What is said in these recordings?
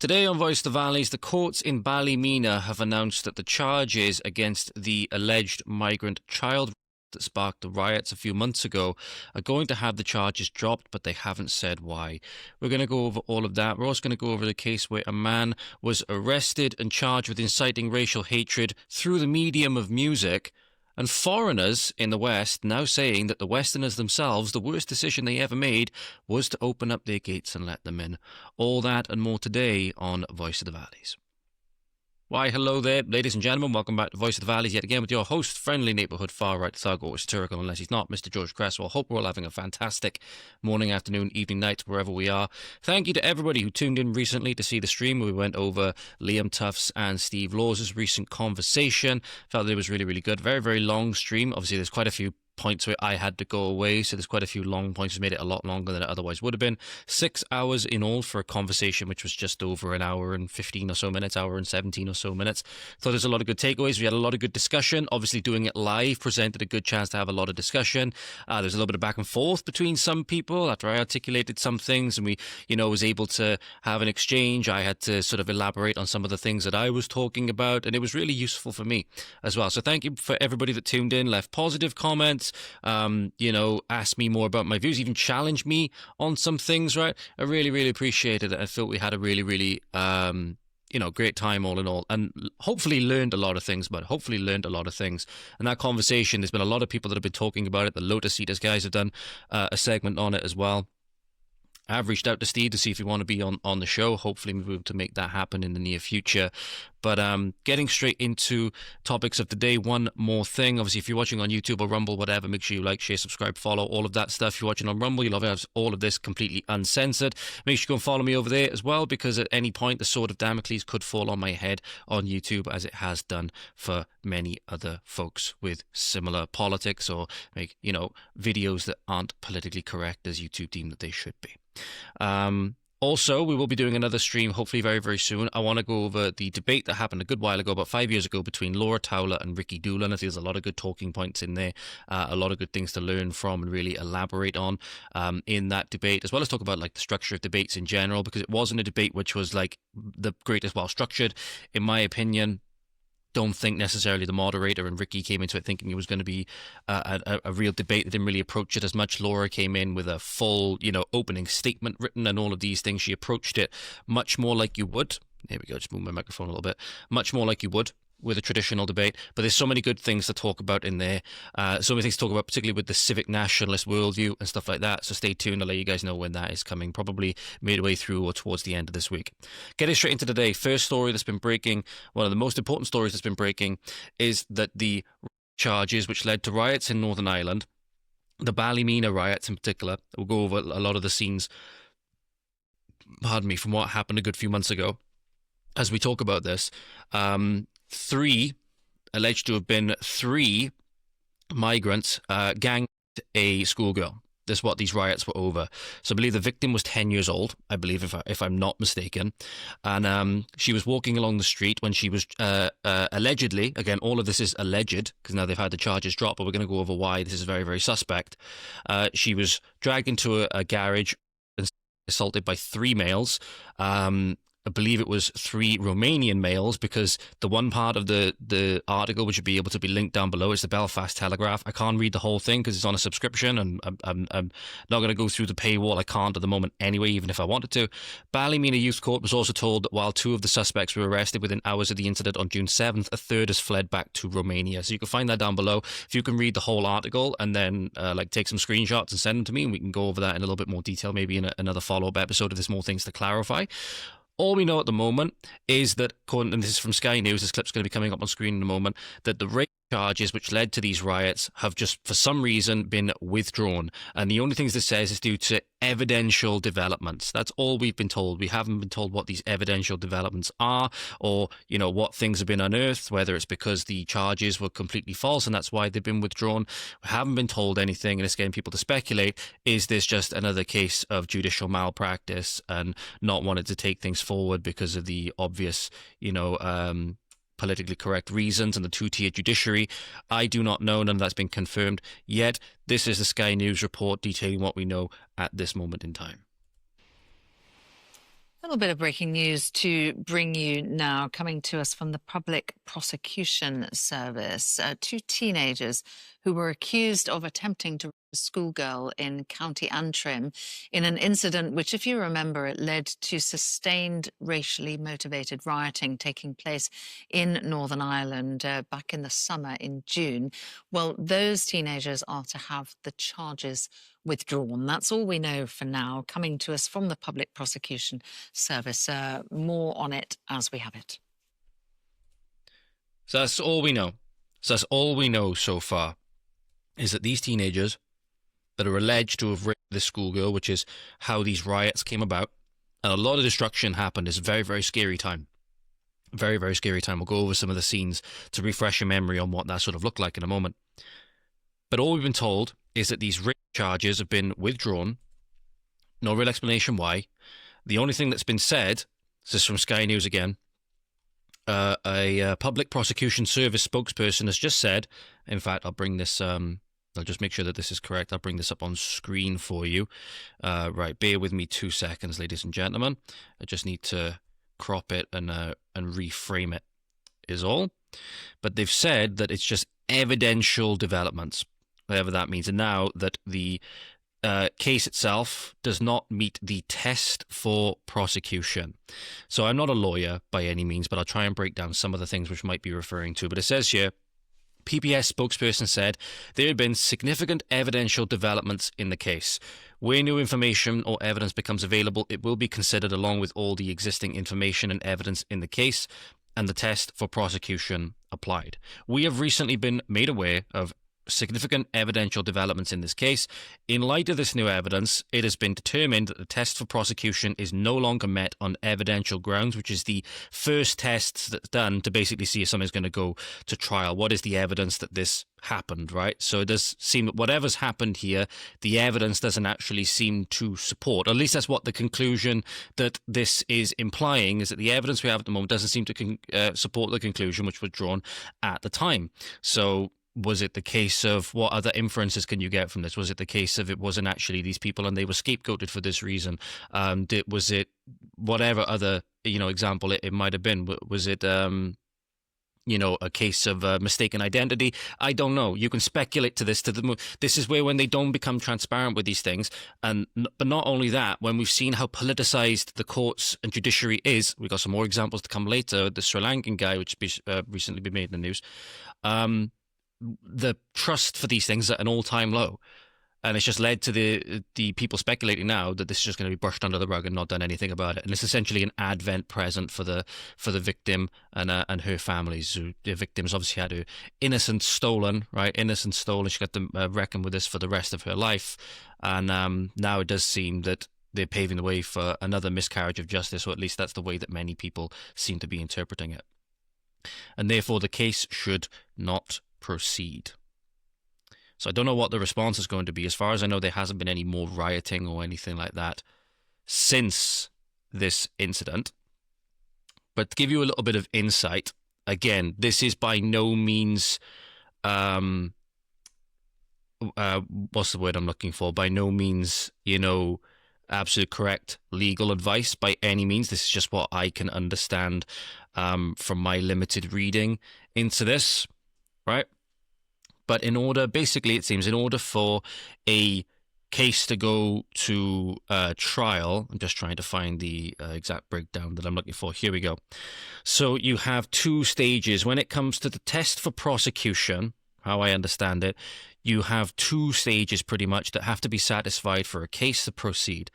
Today on Voice of the Valleys, the courts in Ballymena have announced that the charges against the alleged migrant child that sparked the riots a few months ago are going to have the charges dropped, but they haven't said why. We're going to go over all of that. We're also going to go over the case where a man was arrested and charged with inciting racial hatred through the medium of music, and foreigners in the West now saying that the Westerners themselves, the worst decision they ever made was to open up their gates and let them in. All that and more today on Voice of the Valleys. Why, hello there, ladies and gentlemen. Welcome back to Voice of the Valleys yet again with your host, friendly neighbourhood far-right thug, or satirical unless he's not, Mr. George Cresswell. Hope we're all having a fantastic morning, afternoon, evening, night, wherever we are. Thank you to everybody who tuned in recently to see the stream where we went over Liam Tuff's and Steve Lawes' recent conversation. Felt that it was really, really good. Very, very long stream. Obviously, there's quite a few points where I had to go away, so there's quite a few long points that made it a lot longer than it otherwise would have been. 6 hours in all for a conversation which was just over an hour and 15 or so minutes, hour and 17 or so minutes. Thought there's a lot of good takeaways. We had a lot of good discussion. Obviously doing it live presented a good chance to have a lot of discussion. There's a little bit of back and forth between some people after I articulated some things and we, was able to have an exchange. I had to sort of elaborate on some of the things that I was talking about, and it was really useful for me as well. So thank you for everybody that tuned in, left positive comments, asked me more about my views, even challenged me on some things, right? I really, really appreciated it. I felt we had a really, really, great time all in all, and hopefully learned a lot of things about it. And that conversation, there's been a lot of people that have been talking about it. The Lotus Eaters guys have done a segment on it as well. I've reached out to Steve to see if he want to be on the show. Hopefully we'll be able to make that happen in the near future. But getting straight into topics of the day, one more thing. Obviously, if you're watching on YouTube or Rumble, whatever, make sure you like, share, subscribe, follow, all of that stuff. If you're watching on Rumble, you'll have all of this completely uncensored. Make sure you go and follow me over there as well, because at any point, the sword of Damocles could fall on my head on YouTube, as it has done for many other folks with similar politics or videos that aren't politically correct as YouTube deem that they should be. Also, we will be doing another stream, hopefully very, very soon. I want to go over the debate that happened a good while ago, about 5 years ago, between Laura Towler and Ricky Doolan. I think there's a lot of good talking points in there, a lot of good things to learn from and really elaborate on in that debate, as well as talk about the structure of debates in general, because it wasn't a debate which was the greatest well-structured, in my opinion. Don't think necessarily the moderator and Ricky came into it thinking it was going to be a real debate. They didn't really approach it as much. Laura came in with a full, opening statement written and all of these things. She approached it much more like you would. There we go. Just move my microphone a little bit. Much more like you would with a traditional debate. But there's so many good things to talk about in there. So many things to talk about, particularly with the civic nationalist worldview and stuff like that. So stay tuned. I'll let you guys know when that is coming, probably midway through or towards the end of this week. Getting straight into today, first story that's been breaking, one of the most important stories that's been breaking, is that the charges which led to riots in Northern Ireland, the Ballymena riots in particular, we'll go over a lot of the scenes, from what happened a good few months ago. As we talk about this, alleged to have been three migrants ganged a schoolgirl. That's what these riots were over. So I believe the victim was 10 years old, I believe, if I'm not mistaken. And she was walking along the street when she was allegedly, again, all of this is alleged, because now they've had the charges dropped, but we're going to go over why this is very, very suspect. She was dragged into a garage and assaulted by three males. I believe it was three Romanian males, because the one part of the article, which would be able to be linked down below, is the Belfast Telegraph. I can't read the whole thing because it's on a subscription, and I'm not going to go through the paywall. I can't at the moment anyway, even if I wanted to. Ballymena Youth Court was also told that while two of the suspects were arrested within hours of the incident on June 7th, a third has fled back to Romania. So you can find that down below. If you can read the whole article and then take some screenshots and send them to me, and we can go over that in a little bit more detail, maybe in another follow-up episode if there's more things to clarify. All we know at the moment is that, and this is from Sky News, this clip's going to be coming up on screen in a moment, that the rape charges which led to these riots have just, for some reason, been withdrawn. And the only things this says is due to evidential developments. That's all we've been told. We haven't been told what these evidential developments are, or, what things have been unearthed, whether it's because the charges were completely false and that's why they've been withdrawn. We haven't been told anything, and it's getting people to speculate. Is this just another case of judicial malpractice and not wanting to take things forward because of the obvious, politically correct reasons and the two-tier judiciary? I do not know. None of that's been confirmed yet. This is the Sky News report detailing what we know at this moment in time. A little bit of breaking news to bring you now, coming to us from the Public Prosecution Service. Two teenagers who were accused of attempting to rape a schoolgirl in County Antrim in an incident which, if you remember, it led to sustained racially motivated rioting taking place in Northern Ireland back in the summer in June. Well, those teenagers are to have the charges withdrawn. That's all we know for now, coming to us from the Public Prosecution Service. More on it as we have it. So that's all we know. So that's all we know so far, is that these teenagers that are alleged to have raped this schoolgirl, which is how these riots came about, and a lot of destruction happened. It's a very, very scary time. Very, very scary time. We'll go over some of the scenes to refresh your memory on what that sort of looked like in a moment. But all we've been told is that these rape charges have been withdrawn. No real explanation why. The only thing that's been said, this is from Sky News again, a Public Prosecution Service spokesperson has just said, in fact, I'll bring this, I'll just make sure that this is correct. I'll bring this up on screen for you. Right, bear with me 2 seconds, ladies and gentlemen. I just need to crop it and reframe it is all. But they've said that it's just evidential developments, whatever that means. And now that the case itself does not meet the test for prosecution. So I'm not a lawyer by any means, but I'll try and break down some of the things which might be referring to. But it says here, PPS spokesperson said there had been significant evidential developments in the case. Where new information or evidence becomes available, it will be considered along with all the existing information and evidence in the case, and the test for prosecution applied. We have recently been made aware of significant evidential developments in this case. In light of this new evidence, it has been determined that the test for prosecution is no longer met on evidential grounds, which is the first test that's done to basically see if something's going to go to trial. What is the evidence that this happened, right? So it does seem that whatever's happened here, the evidence doesn't actually seem to support, or at least that's what the conclusion that this is implying, is that the evidence we have at the moment doesn't seem to support the conclusion which was drawn at the time. So was it the case of, what other inferences can you get from this? Was it the case of it wasn't actually these people and they were scapegoated for this reason? Was it whatever other, example it might have been? Was it, a case of mistaken identity? I don't know. You can speculate to this. This is where when they don't become transparent with these things. But not only that, when we've seen how politicized the courts and judiciary is, we've got some more examples to come later. The Sri Lankan guy, which recently been made in the news. The trust for these things at an all-time low, and it's just led to the people speculating now that this is just going to be brushed under the rug and not done anything about it. And it's essentially an advent present for the victim and her families. Who, the victim's obviously had her innocence stolen, right? Innocence stolen. She got to reckon with this for the rest of her life, and now it does seem that they're paving the way for another miscarriage of justice, or at least that's the way that many people seem to be interpreting it. And therefore, the case should not proceed. So I don't know what the response is going to be. As far as I know, there hasn't been any more rioting or anything like that since this incident. But to give you a little bit of insight, again, this is by no means what's the word I'm looking for? By no means, absolute correct legal advice by any means. This is just what I can understand from my limited reading into this. Right? But basically it seems in order for a case to go to trial, I'm just trying to find the exact breakdown that I'm looking for. Here we go. So you have two stages. When it comes to the test for prosecution, how I understand it, you have two stages pretty much that have to be satisfied for a case to proceed.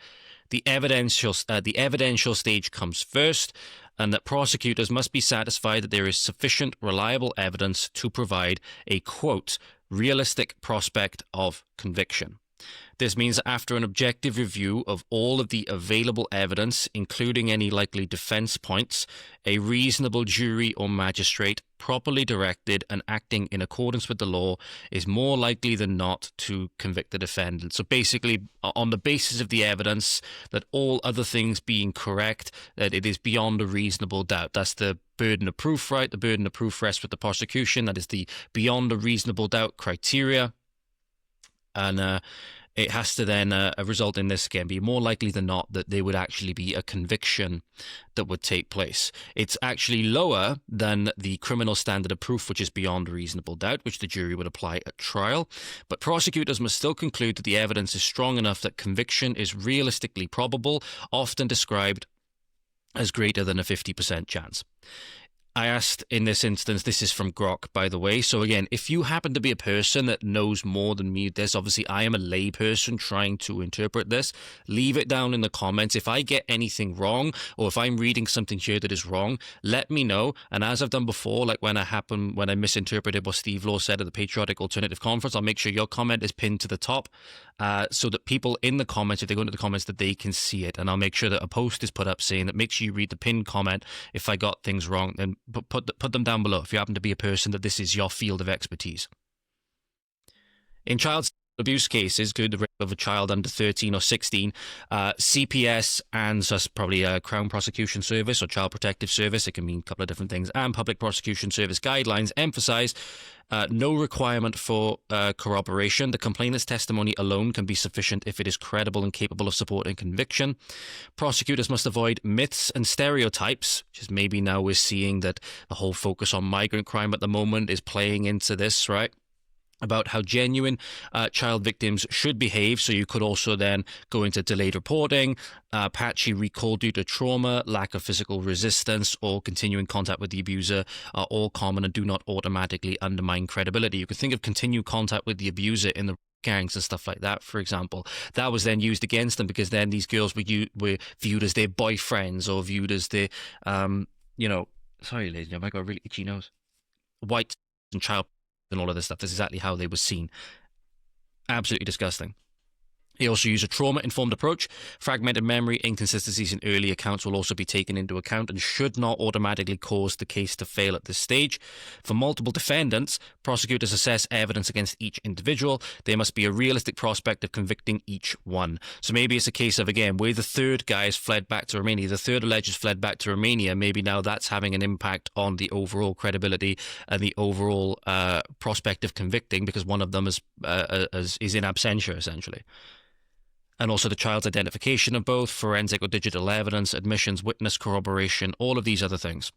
The evidential stage comes first, and that prosecutors must be satisfied that there is sufficient reliable evidence to provide a, quote, realistic prospect of conviction. This means that after an objective review of all of the available evidence, including any likely defense points, a reasonable jury or magistrate, properly directed and acting in accordance with the law, is more likely than not to convict the defendant. So basically, on the basis of the evidence, that all other things being correct, that it is beyond a reasonable doubt. That's the burden of proof, right? The burden of proof rests with the prosecution. That is the beyond a reasonable doubt criteria. And it has to then result in this again, be more likely than not that there would actually be a conviction that would take place. It's actually lower than the criminal standard of proof, which is beyond reasonable doubt, which the jury would apply at trial. But prosecutors must still conclude that the evidence is strong enough that conviction is realistically probable, often described as greater than a 50% chance. I asked in this instance, this is from Grok, by the way. So again, if you happen to be a person that knows more than me, this obviously I am a lay person trying to interpret this. Leave it down in the comments. If I get anything wrong, or if I'm reading something here that is wrong, let me know. And as I've done before, like when I misinterpreted what Steve Law said at the Patriotic Alternative Conference, I'll make sure your comment is pinned to the top, so that people in the comments, if they go into the comments, that they can see it. And I'll make sure that a post is put up saying that make sure you read the pinned comment. If I got things wrong, then put them down below if you happen to be a person that this is your field of expertise. In child abuse cases, including the rape of a child under 13 or 16, CPS and thus probably a Crown Prosecution Service or Child Protective Service, it can mean a couple of different things, and Public Prosecution Service guidelines emphasise no requirement for corroboration. The complainant's testimony alone can be sufficient if it is credible and capable of supporting conviction. Prosecutors must avoid myths and stereotypes, which is maybe now we're seeing that the whole focus on migrant crime at the moment is playing into this, right? About how genuine child victims should behave. So you could also then go into delayed reporting, patchy recall due to trauma, lack of physical resistance, or continuing contact with the abuser are all common and do not automatically undermine credibility. You could think of continued contact with the abuser in the gangs and stuff like that, for example. That was then used against them because then these girls were viewed as their boyfriends or viewed as their, sorry, ladies and gentlemen, I got a really itchy nose. White and child and all of this stuff. This is exactly how they were seen. Absolutely disgusting. They also use a trauma-informed approach. Fragmented memory, inconsistencies in early accounts will also be taken into account and should not automatically cause the case to fail at this stage. For multiple defendants, prosecutors assess evidence against each individual. There must be a realistic prospect of convicting each one. So maybe it's a case of, again, where the third guy has fled back to Romania, the third alleged has fled back to Romania, maybe now that's having an impact on the overall credibility and the overall prospect of convicting because one of them is in absentia, essentially. And also the child's identification of both, forensic or digital evidence, admissions, witness corroboration, all of these other things.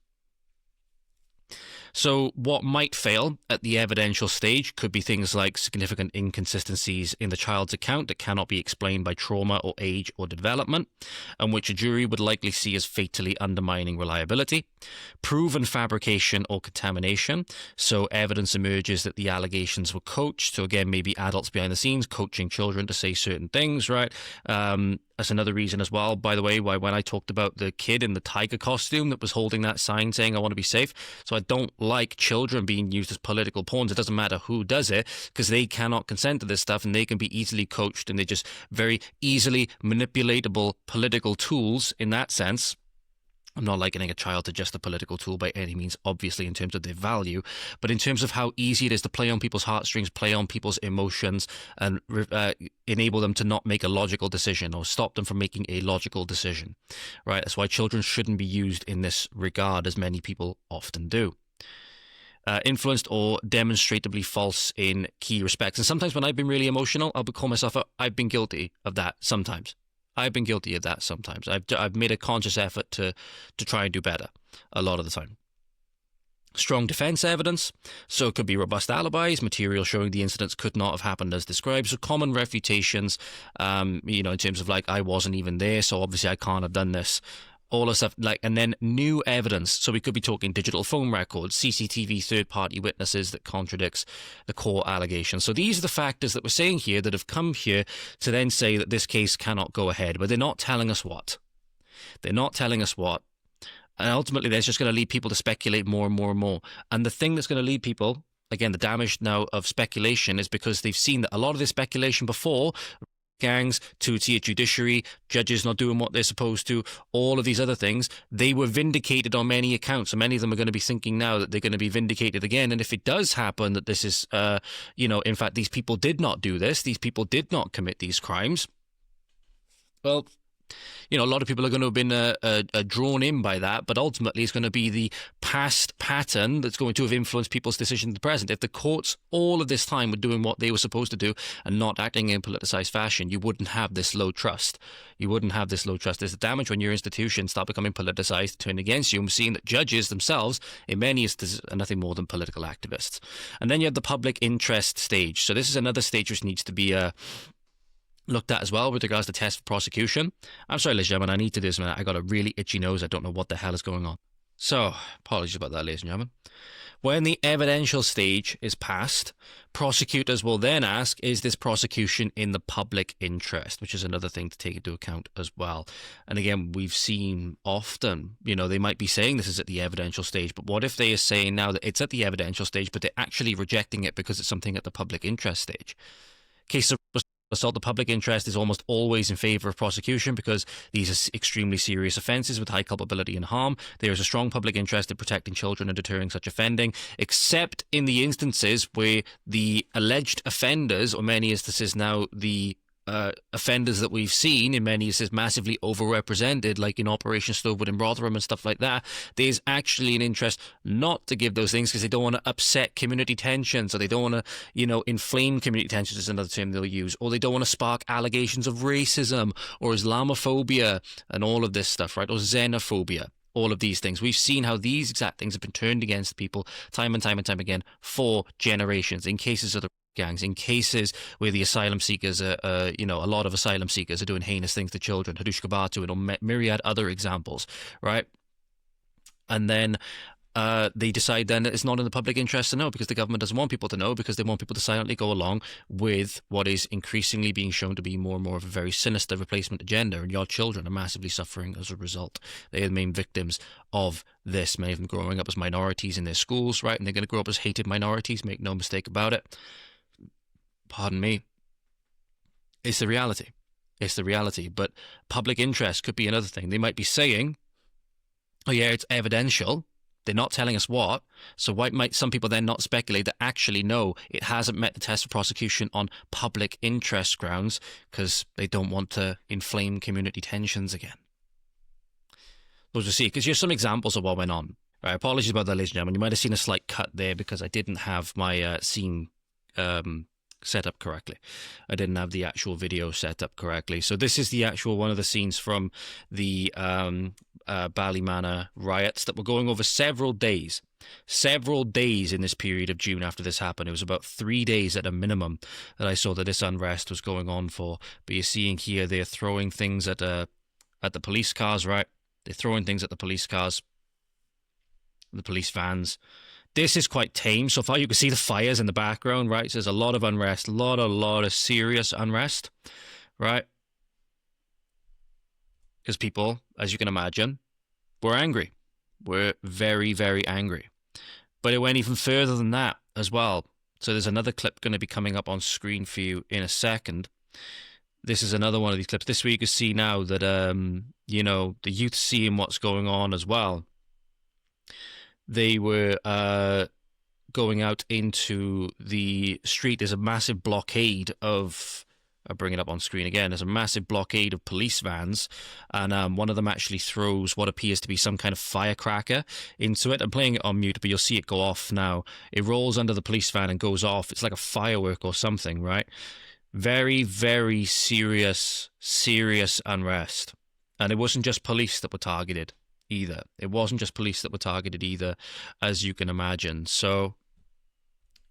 So what might fail at the evidential stage could be things like significant inconsistencies in the child's account that cannot be explained by trauma or age or development, and which a jury would likely see as fatally undermining reliability. Proven fabrication or contamination, so evidence emerges that the allegations were coached, so again, maybe adults behind the scenes coaching children to say certain things, right? That's another reason as well, by the way, why when I talked about the kid in the tiger costume that was holding that sign saying, I want to be safe. So I don't like children being used as political pawns. It doesn't matter who does it because they cannot consent to this stuff and they can be easily coached and they're just very easily manipulatable political tools in that sense. I'm not likening a child to just a political tool by any means, obviously, in terms of their value, but in terms of how easy it is to play on people's heartstrings, play on people's emotions, and enable them to not make a logical decision or stop them from making a logical decision, right? That's why children shouldn't be used in this regard, as many people often do. Influenced or demonstrably false in key respects. And sometimes when I've been really emotional, I'll call myself out. I've been guilty of that sometimes. I've been guilty of that sometimes. I've made a conscious effort to try and do better a lot of the time. Strong defense evidence, so it could be robust alibis, material showing the incidents could not have happened as described. So common refutations, in terms of like, I wasn't even there, so obviously I can't have done this. All the stuff and then new evidence. So we could be talking digital phone records, CCTV, third-party witnesses that contradicts the core allegations. So these are the factors that we're saying here that have come here to then say that this case cannot go ahead, but they're not telling us what. They're not telling us what. And ultimately, that's just going to lead people to speculate more and more and more. And the thing that's going to lead people, again, the damage now of speculation is because they've seen that a lot of this speculation before, gangs, two-tier judiciary, judges not doing what they're supposed to, all of these other things, they were vindicated on many accounts. And many of them are going to be thinking now that they're going to be vindicated again. And if it does happen that this is, in fact, these people did not do this, these people did not commit these crimes, well, a lot of people are going to have been drawn in by that, but ultimately it's going to be the past pattern that's going to have influenced people's decisions in the present. If the courts all of this time were doing what they were supposed to do and not acting in politicized fashion, you wouldn't have this low trust. You wouldn't have this low trust. There's the damage when your institutions start becoming politicized, turn against you, and we're seeing that judges themselves, in many instances, are nothing more than political activists. And then you have the public interest stage. So this is another stage which needs to be looked at as well with regards to tests for prosecution. I'm sorry, ladies and gentlemen, I need to do this, man. I got a really itchy nose. I don't know what the hell is going on. So, apologies about that, ladies and gentlemen. When the evidential stage is passed, prosecutors will then ask, is this prosecution in the public interest? Which is another thing to take into account as well. And again, we've seen often, they might be saying this is at the evidential stage, but what if they are saying now that it's at the evidential stage, but they're actually rejecting it because it's something at the public interest stage? Case of assault, the public interest is almost always in favour of prosecution because these are extremely serious offences with high culpability and harm. There is a strong public interest in protecting children and deterring such offending, except in the instances where the alleged offenders, or many instances now the offenders that we've seen in many instances massively overrepresented, like in Operation Stovewood and Rotherham and stuff like that, there's actually an interest not to give those things because they don't want to upset community tensions, or they don't want to, inflame community tensions is another term they'll use, or they don't want to spark allegations of racism or Islamophobia and all of this stuff, right? Or xenophobia. All of these things. We've seen how these exact things have been turned against people time and time and time again for generations. In cases of the gangs, in cases where the asylum seekers a lot of asylum seekers are doing heinous things to children, Hadush Kabatu and myriad other examples, right? And then they decide then that it's not in the public interest to know because the government doesn't want people to know, because they want people to silently go along with what is increasingly being shown to be more and more of a very sinister replacement agenda, and your children are massively suffering as a result. They are the main victims of this, many of them growing up as minorities in their schools, right? And they're going to grow up as hated minorities, make no mistake about it. Pardon me. It's the reality. It's the reality. But public interest could be another thing. They might be saying, oh yeah, it's evidential. They're not telling us what. So why might some people then not speculate that actually, no, it hasn't met the test for prosecution on public interest grounds because they don't want to inflame community tensions again? We'll just see, because here's some examples of what went on. Right, apologies about that, ladies and gentlemen. You might have seen a slight cut there because I didn't have my scene set up correctly. I didn't have the actual video set up correctly. So this is the actual one of the scenes from the Ballymena riots that were going over several days in this period of June after this happened. It was about 3 days at a minimum that I saw that this unrest was going on for. But you're seeing here they're throwing things at the police cars, right? They're throwing things at the police cars, the police vans. This is quite tame. So far you can see the fires in the background, right? So there's a lot of unrest, a lot of serious unrest, right? Because people, as you can imagine, were angry. Were very, very angry. But it went even further than that as well. So there's another clip going to be coming up on screen for you in a second. This is another one of these clips. This way you can see now that, the youth seeing what's going on as well. They were going out into the street. There's a massive blockade of... I'll bring it up on screen again. There's a massive blockade of police vans, and one of them actually throws what appears to be some kind of firecracker into it. I'm playing it on mute, but you'll see it go off now. It rolls under the police van and goes off. It's like a firework or something, right? Very, very serious unrest. And it wasn't just police that were targeted either. It wasn't just police that were targeted either, as you can imagine. So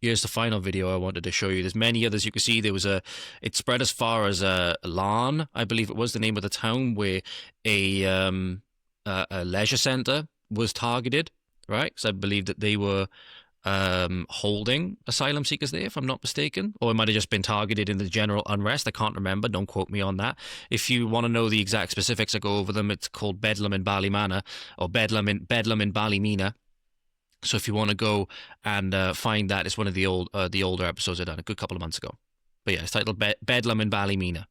here's the final video I wanted to show you. There's many others you can see. There was it spread as far as Larne, I believe it was the name of the town, where a leisure centre was targeted, right? Because I believe that they were holding asylum seekers there, if I'm not mistaken. Or it might have just been targeted in the general unrest. I can't remember. Don't quote me on that. If you want to know the exact specifics, I go over them. It's called Bedlam in Ballymena, or Bedlam in Ballymena. So if you want to go and find that, it's one of the older episodes I've done a good couple of months ago. But yeah, it's titled Bedlam in Ballymena.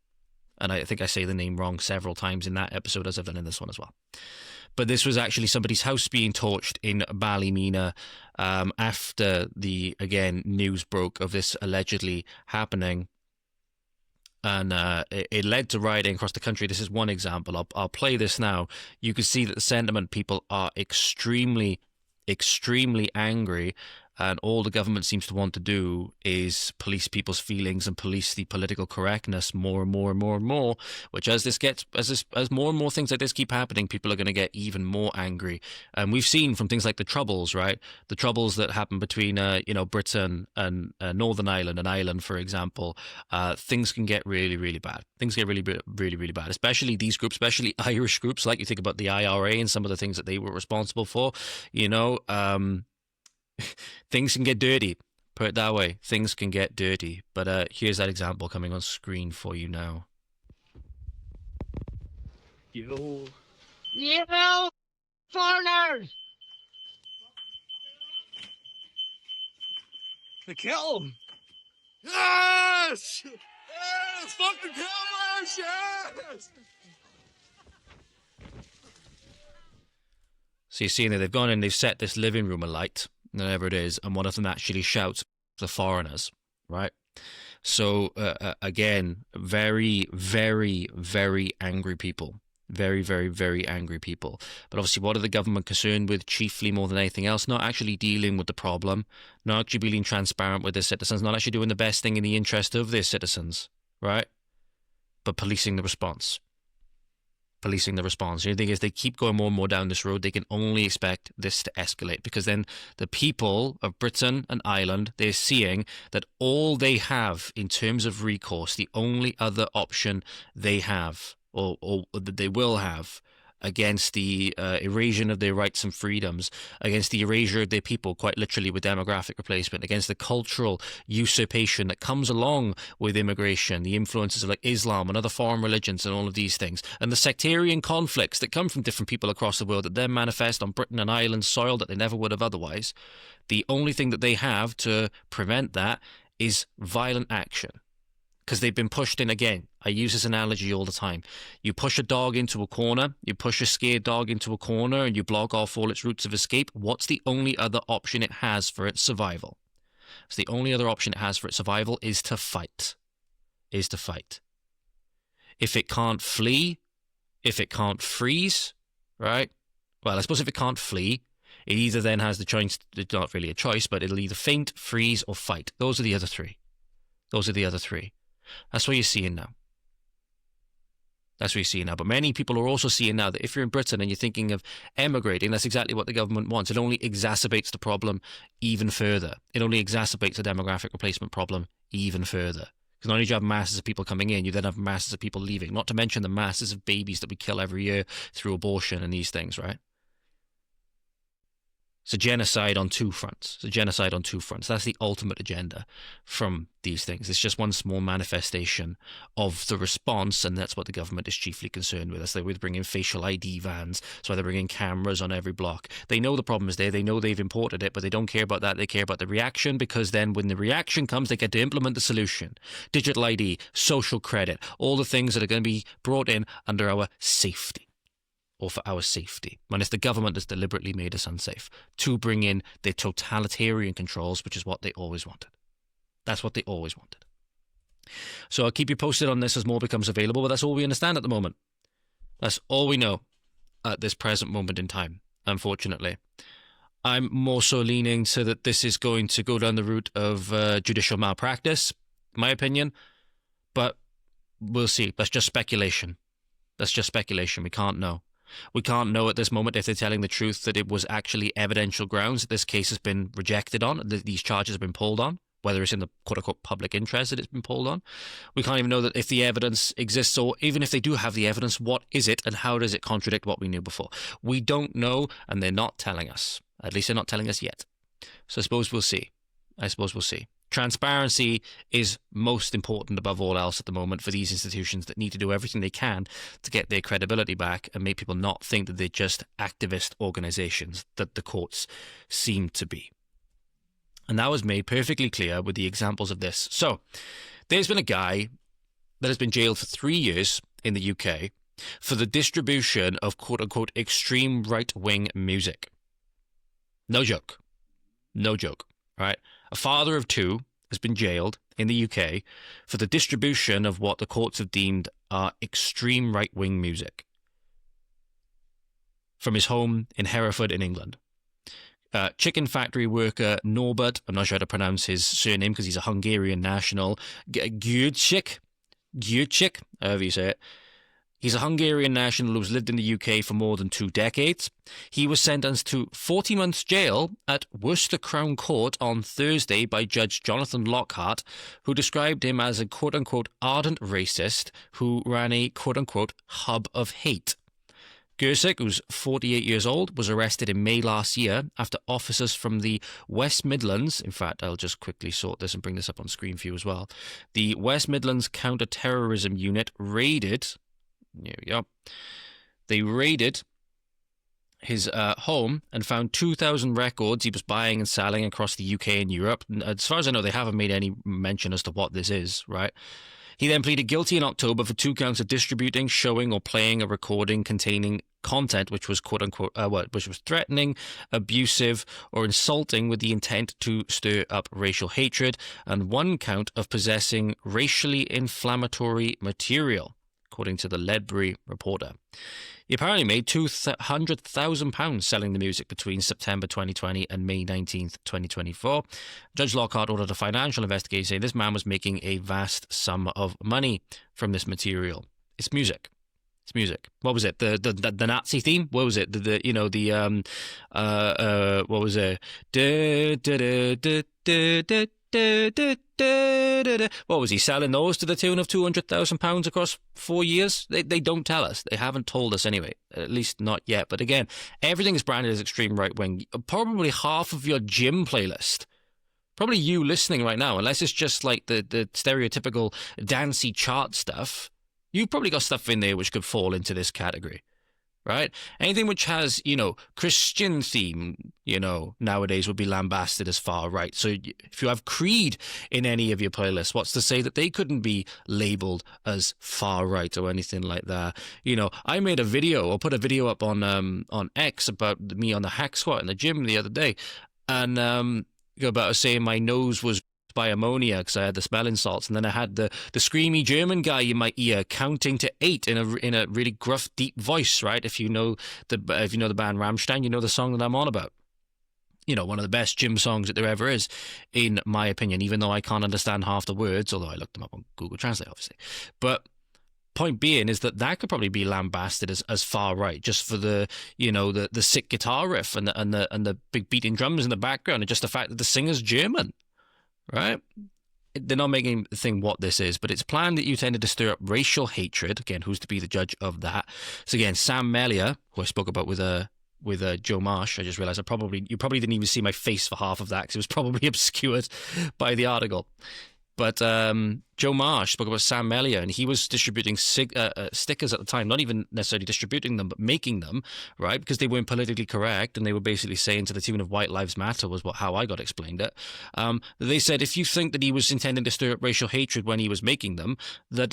And I think I say the name wrong several times in that episode, as I've done in this one as well. But this was actually somebody's house being torched in Ballymena after the, again, news broke of this allegedly happening. and it led to rioting across the country. This is one example. I'll play this now. You can see that the sentiment, people are extremely, extremely angry, and all the government seems to want to do is police people's feelings and police the political correctness more and more and more and more. Which, as more and more things like this keep happening, people are going to get even more angry. And we've seen from things like the Troubles, right? The Troubles that happened between Britain and Northern Ireland and Ireland, for example. Things can get really, really bad. Things get really, really, really bad. Especially these groups, especially Irish groups, like you think about the IRA and some of the things that they were responsible for. Things can get dirty. Put it that way. Things can get dirty. But here's that example coming on screen for you now. You foreigners! They kill them. Yes! Yes! Fucking kill us! Yes! So you're seeing that they've gone in, they've set this living room alight, whatever it is, and one of them actually shouts, "The foreigners," right? So again, very, very, very angry people. Very, very, very angry people. But obviously, what are the government concerned with chiefly more than anything else? Not actually dealing with the problem, not actually being transparent with their citizens, not actually doing the best thing in the interest of their citizens, right? But policing the response. Policing the response. The thing is, they keep going more and more down this road. They can only expect this to escalate, because then the people of Britain and Ireland, they're seeing that all they have in terms of recourse, the only other option they have, or that they will have, against the erosion of their rights and freedoms, against the erasure of their people, quite literally with demographic replacement, against the cultural usurpation that comes along with immigration, the influences of like Islam and other foreign religions and all of these things, and the sectarian conflicts that come from different people across the world that then manifest on Britain and Ireland's soil that they never would have otherwise. The only thing that they have to prevent that is violent action. Because they've been pushed in again. I use this analogy all the time. You push a dog into a corner, you push a scared dog into a corner, and you block off all its routes of escape. What's the only other option it has for its survival? So the only other option it has for its survival is to fight. If it can't flee, if it can't freeze, right? Well, I suppose if it can't flee, it either then has the choice, it's not really a choice, but it'll either faint, freeze, or fight. Those are the other three. That's what you're seeing now. But many people are also seeing now that if you're in Britain and you're thinking of emigrating, that's exactly what the government wants. It only exacerbates the problem even further. It only exacerbates the demographic replacement problem even further. Because not only do you have masses of people coming in, you then have masses of people leaving. Not to mention the masses of babies that we kill every year through abortion and these things, right? It's a genocide on two fronts. That's the ultimate agenda from these things. It's just one small manifestation of the response, and that's what the government is chiefly concerned with. That's why they're bringing facial ID vans. That's why they're bringing cameras on every block. They know the problem is there. They know they've imported it, but they don't care about that. They care about the reaction, because then when the reaction comes, they get to implement the solution. Digital ID, social credit, all the things that are going to be brought in under our safety. Or for our safety, when it's the government that's deliberately made us unsafe to bring in their totalitarian controls, which is what they always wanted. That's what they always wanted. So I'll keep you posted on this as more becomes available, but that's all we understand at the moment. That's all we know at this present moment in time, unfortunately. I'm more so leaning to that this is going to go down the route of judicial malpractice, my opinion, but we'll see. That's just speculation. We can't know. We can't know at this moment if they're telling the truth that it was actually evidential grounds that this case has been rejected on, that these charges have been pulled on, whether it's in the quote-unquote public interest that it's been pulled on. We can't even know that if the evidence exists, or even if they do have the evidence, what is it and how does it contradict what we knew before? We don't know, and they're not telling us. At least they're not telling us yet. So I suppose we'll see. Transparency is most important above all else at the moment for these institutions that need to do everything they can to get their credibility back and make people not think that they're just activist organizations that the courts seem to be. And that was made perfectly clear with the examples of this. So there's been a guy that has been jailed for 3 years in the UK for the distribution of quote-unquote extreme right-wing music. No joke, right? A father of two has been jailed in the UK for the distribution of what the courts have deemed are extreme right-wing music from his home in Hereford in England. Chicken factory worker Norbert, I'm not sure how to pronounce his surname because he's a Hungarian national, Gyurcsik, however you say it. He's a Hungarian national who's lived in the UK for more than 2 decades. He was sentenced to 40 months jail at Worcester Crown Court on Thursday by Judge Jonathan Lockhart, who described him as a quote-unquote ardent racist who ran a quote-unquote hub of hate. Gyurcsik, who's 48 years old, was arrested in May last year after officers from the West Midlands, in fact, I'll just quickly sort this and bring this up on screen for you as well, the West Midlands Counter-Terrorism Unit raided, here we go, they raided his home and found 2,000 records he was buying and selling across the UK and Europe. As far as I know, they haven't made any mention as to what this is, right? He then pleaded guilty in October for 2 counts of distributing, showing, or playing a recording containing content which was quote-unquote, which was threatening, abusive, or insulting with the intent to stir up racial hatred, and 1 count of possessing racially inflammatory material, according to the Ledbury Reporter. He apparently made £200,000 selling the music between September 2020 and May 19th, 2024. Judge Lockhart ordered a financial investigation saying this man was making a vast sum of money from this material. It's music. It's music. What was it? The Nazi theme? What was it? What was it? What was he selling those to the tune of £200,000 across 4 years? They don't tell us. They haven't told us anyway, at least not yet. But again, everything is branded as extreme right wing. Probably half of your gym playlist, probably you listening right now, unless it's just like the stereotypical dancey chart stuff, you've probably got stuff in there which could fall into this category. Right? Anything which has, Christian theme, nowadays would be lambasted as far right. So if you have Creed in any of your playlists, what's to say that they couldn't be labeled as far right or anything like that? I made a video or put a video up on X about me on the hack squat in the gym the other day, and about saying my nose was by ammonia because I had the smelling salts, and then I had the screamy German guy in my ear counting to 8 in a really gruff, deep voice. Right? If you know the band Rammstein, you know the song that I'm on about. One of the best gym songs that there ever is, in my opinion. Even though I can't understand half the words, although I looked them up on Google Translate, obviously. But point being is that could probably be lambasted as far right, just for the the sick guitar riff and the big beating drums in the background, and just the fact that the singer's German. Right? They're not making the thing what this is, but it's planned that you tended to stir up racial hatred. Again, who's to be the judge of that? So again, Sam Melia, who I spoke about with Joe Marsh, I just realised you probably didn't even see my face for half of that because it was probably obscured by the article. But Joe Marsh spoke about Sam Melia, and he was distributing stickers at the time, not even necessarily distributing them, but making them, right? Because they weren't politically correct, and they were basically saying to the tune of White Lives Matter was how I got explained it. They said if you think that he was intending to stir up racial hatred when he was making them, that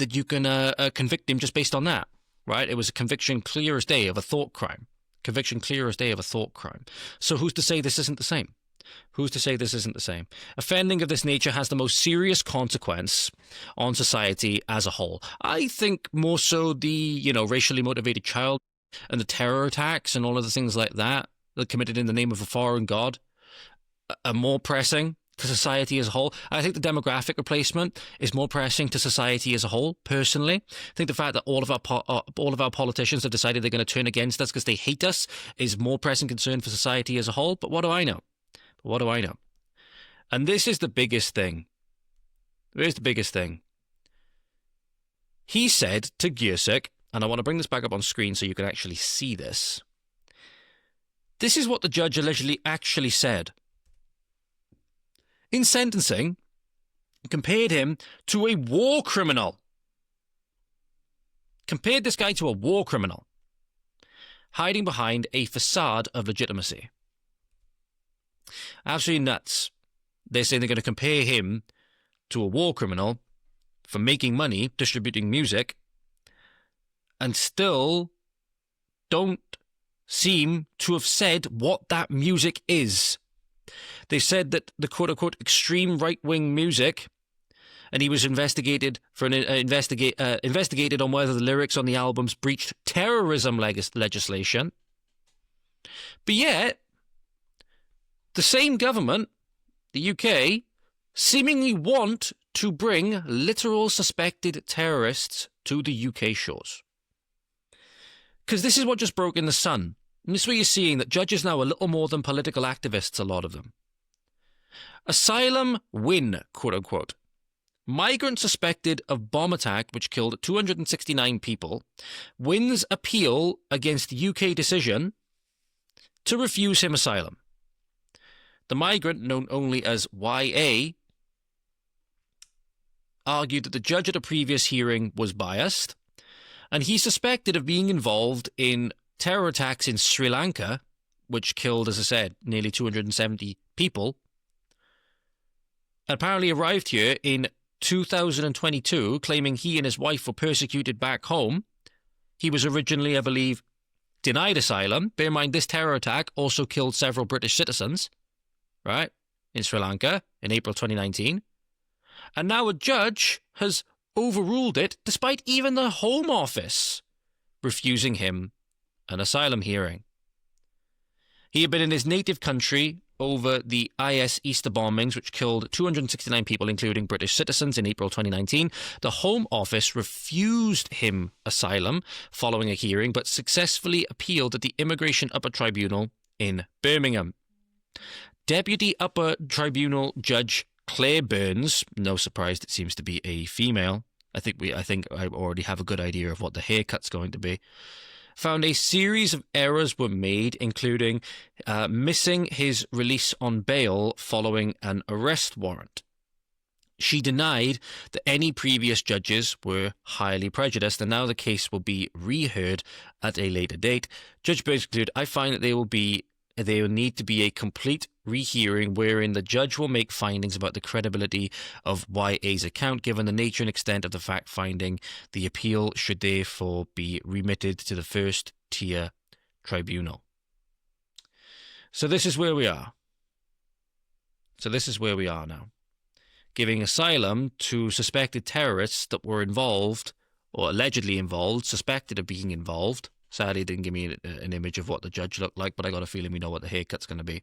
you can convict him just based on that, right? It was a conviction clear as day of a thought crime. Conviction clear as day of a thought crime. So who's to say this isn't the same? Who's to say this isn't the same? Offending of this nature has the most serious consequence on society as a whole. I think more so the, racially motivated child and the terror attacks and all of the things like that committed in the name of a foreign god are more pressing to society as a whole. I think the demographic replacement is more pressing to society as a whole, personally. I think the fact that all of our politicians have decided they're going to turn against us because they hate us is more pressing concern for society as a whole. But what do I know? What do I know? And this is the biggest thing. Here's the biggest thing. He said to Gyurcsik, and I want to bring this back up on screen so you can actually see this. This is what the judge allegedly actually said. In sentencing, compared him to a war criminal. Compared this guy to a war criminal, hiding behind a facade of legitimacy. Absolutely nuts. They're saying they're going to compare him to a war criminal for making money, distributing music, and still don't seem to have said what that music is. They said that the quote-unquote extreme right-wing music, and he was investigated on whether the lyrics on the albums breached terrorism legislation. But yet, the same government, the UK, seemingly want to bring literal suspected terrorists to the UK shores. Because this is what just broke in The Sun. And this is where you're seeing that judges now are little more than political activists, a lot of them. Asylum win, quote-unquote. Migrant suspected of bomb attack which killed 269 people wins appeal against UK decision to refuse him asylum. The migrant, known only as YA, argued that the judge at a previous hearing was biased, and he's suspected of being involved in terror attacks in Sri Lanka, which killed, as I said, nearly 270 people. Apparently arrived here in 2022, claiming he and his wife were persecuted back home. He was originally, I believe, denied asylum. Bear in mind, this terror attack also killed several British citizens, right, in Sri Lanka in April 2019. And now a judge has overruled it, despite even the Home Office refusing him an asylum hearing. He had been in his native country over the IS Easter bombings, which killed 269 people, including British citizens, in April 2019. The Home Office refused him asylum following a hearing, but successfully appealed at the Immigration Upper Tribunal in Birmingham. Deputy Upper Tribunal Judge Claire Burns, no surprise it seems to be a female, I think I already have a good idea of what the haircut's going to be, found a series of errors were made, including missing his release on bail following an arrest warrant. She denied that any previous judges were highly prejudiced, and now the case will be reheard at a later date. Judge Burns concluded, I find that there will need to be a complete rehearing wherein the judge will make findings about the credibility of YA's account. Given the nature and extent of the fact-finding, the appeal should therefore be remitted to the first-tier tribunal. So this is where we are. Now. Giving asylum to suspected terrorists that were involved, or allegedly involved, suspected of being involved. Sadly, it didn't give me an image of what the judge looked like, but I got a feeling we know what the haircut's going to be.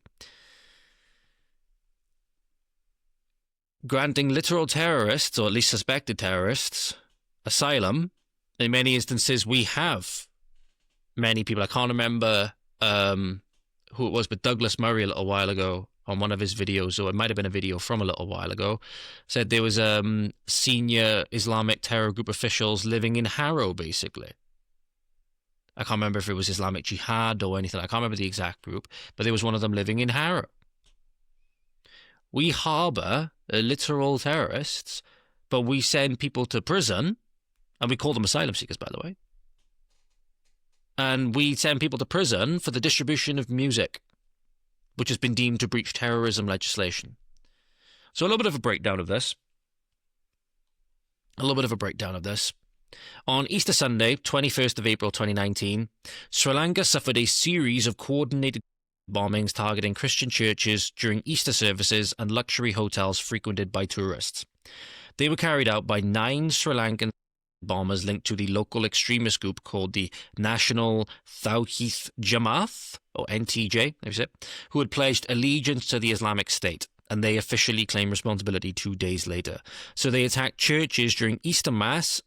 Granting literal terrorists, or at least suspected terrorists, asylum. In many instances, we have many people. I can't remember who it was, but Douglas Murray a little while ago on one of his videos, or it might have been a video from a little while ago, said there was senior Islamic terror group officials living in Harrow, basically. I can't remember if it was Islamic Jihad or anything. I can't remember the exact group, but there was one of them living in Harrow. We harbour literal terrorists, but we send people to prison, and we call them asylum seekers, by the way. And we send people to prison for the distribution of music, which has been deemed to breach terrorism legislation. So a little bit of a breakdown of this. On Easter Sunday, 21st of April 2019, Sri Lanka suffered a series of coordinated bombings targeting Christian churches during Easter services and luxury hotels frequented by tourists. They were carried out by 9 Sri Lankan bombers linked to the local extremist group called the National Tawhid Jamaat, or NTJ, who had pledged allegiance to the Islamic State, and they officially claimed responsibility 2 days later. So they attacked churches during Easter Mass,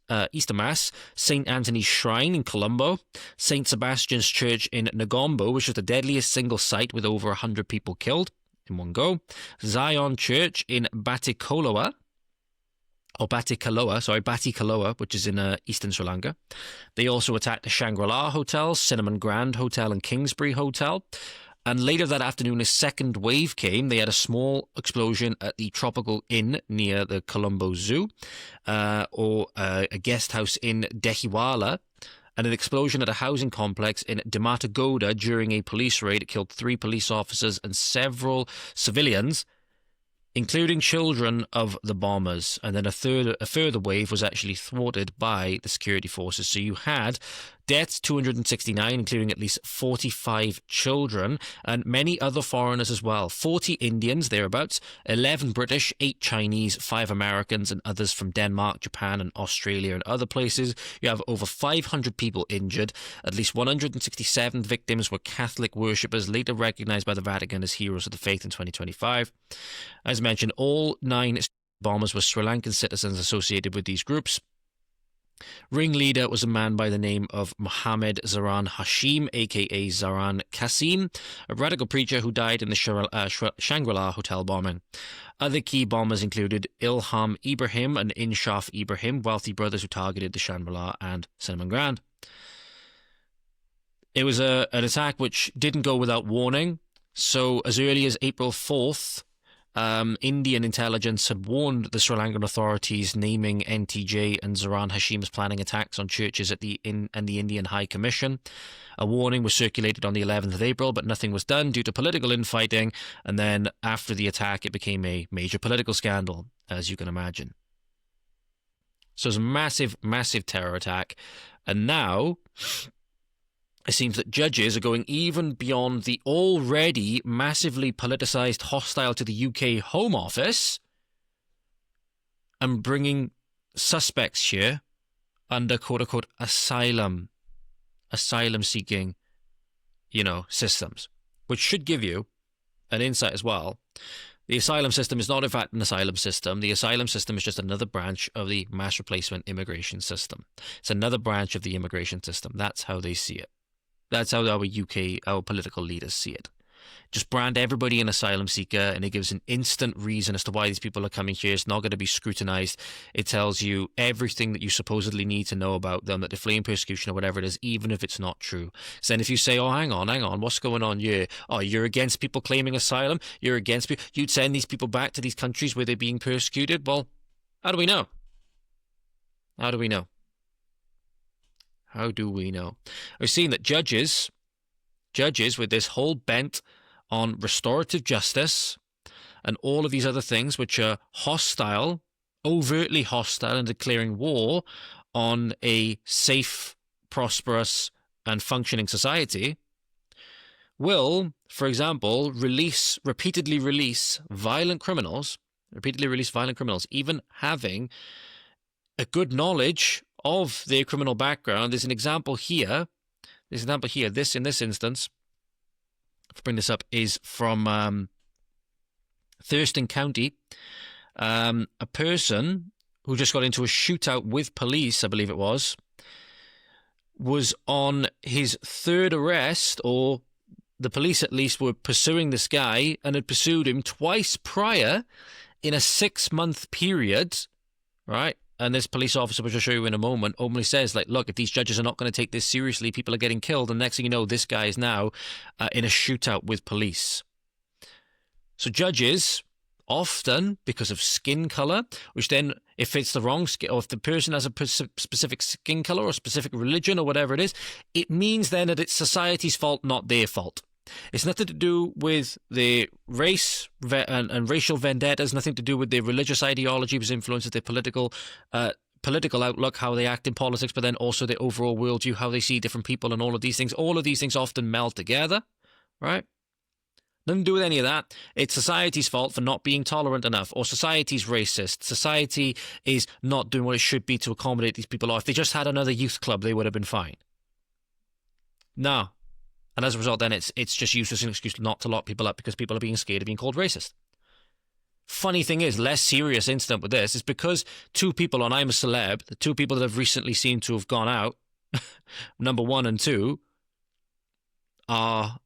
St. Anthony's Shrine in Colombo, St. Sebastian's Church in Negombo, which was the deadliest single site with over 100 people killed in one go, Zion Church in Batticaloa, which is in eastern Sri Lanka. They also attacked the Shangri-La Hotel, Cinnamon Grand Hotel, and Kingsbury Hotel. And later that afternoon, a second wave came. They had a small explosion at the Tropical Inn near the Colombo Zoo, or a guest house in Dehiwala, and an explosion at a housing complex in Dimatagoda during a police raid. It killed 3 police officers and several civilians, including children of the bombers. And then a further wave was actually thwarted by the security forces. So you had Deaths 269, including at least 45 children, and many other foreigners as well. 40 Indians, thereabouts, 11 British, 8 Chinese, 5 Americans, and others from Denmark, Japan, and Australia and other places. You have over 500 people injured. At least 167 victims were Catholic worshippers, later recognized by the Vatican as heroes of the faith in 2025. As mentioned, all 9 bombers were Sri Lankan citizens associated with these groups. Ringleader was a man by the name of Mohammed Zaran Hashim, aka Zaran Qasim, a radical preacher who died in the Shangri-La hotel bombing. Other key bombers included Ilham Ibrahim and Inshaf Ibrahim, wealthy brothers who targeted the Shangri-La and Cinnamon Grand. It was an attack which didn't go without warning. So as early as April 4th, Indian intelligence had warned the Sri Lankan authorities, naming NTJ and Zaran Hashim as planning attacks on churches and the Indian High Commission. A warning was circulated on the 11th of April, but nothing was done due to political infighting. And then after the attack, it became a major political scandal, as you can imagine. So it was a massive, massive terror attack. And now it seems that judges are going even beyond the already massively politicised, hostile to the UK Home Office and bringing suspects here under quote-unquote asylum-seeking, systems, which should give you an insight as well. The asylum system is not, in fact, an asylum system. The asylum system is just another branch of the mass replacement immigration system. It's another branch of the immigration system. That's how they see it. That's how our political leaders see it. Just brand everybody an asylum seeker, and it gives an instant reason as to why these people are coming here. It's not going to be scrutinized. It tells you everything that you supposedly need to know about them, that they're fleeing persecution or whatever it is, even if it's not true. So then if you say, oh, hang on, what's going on here? Oh, you're against people claiming asylum? You're against people? You'd send these people back to these countries where they're being persecuted? Well, how do we know? How do we know? How do we know? We've seen that judges with this whole bent on restorative justice and all of these other things which are hostile, overtly hostile, and declaring war on a safe, prosperous, and functioning society, will, for example, repeatedly release violent criminals, even having a good knowledge of their criminal background. There's an example here. This, in this instance, if I bring this up, is from Thurston County. A person who just got into a shootout with police, I believe it was on his 3rd arrest, or the police at least were pursuing this guy and had pursued him twice prior in a 6-month period, right? And this police officer, which I'll show you in a moment, openly says, look, if these judges are not going to take this seriously, people are getting killed. And next thing you know, this guy is now in a shootout with police. So judges, often because of skin color, which then, if it's the wrong skin, or if the person has a specific skin color or specific religion or whatever it is, it means then that it's society's fault, not their fault. It's nothing to do with the race and racial vendettas, nothing to do with their religious ideology, which influences their political outlook, how they act in politics, but then also their overall worldview, how they see different people, and all of these things. All of these things often meld together, right? Nothing to do with any of that. It's society's fault for not being tolerant enough, or society's racist. Society is not doing what it should be to accommodate these people. Or if they just had another youth club, they would have been fine. No. And as a result, then it's just used as an excuse not to lock people up because people are being scared of being called racist. Funny thing is, less serious incident with this is because 2 people on I'm a Celeb, the 2 people that have recently seemed to have gone out, number 1 and 2, are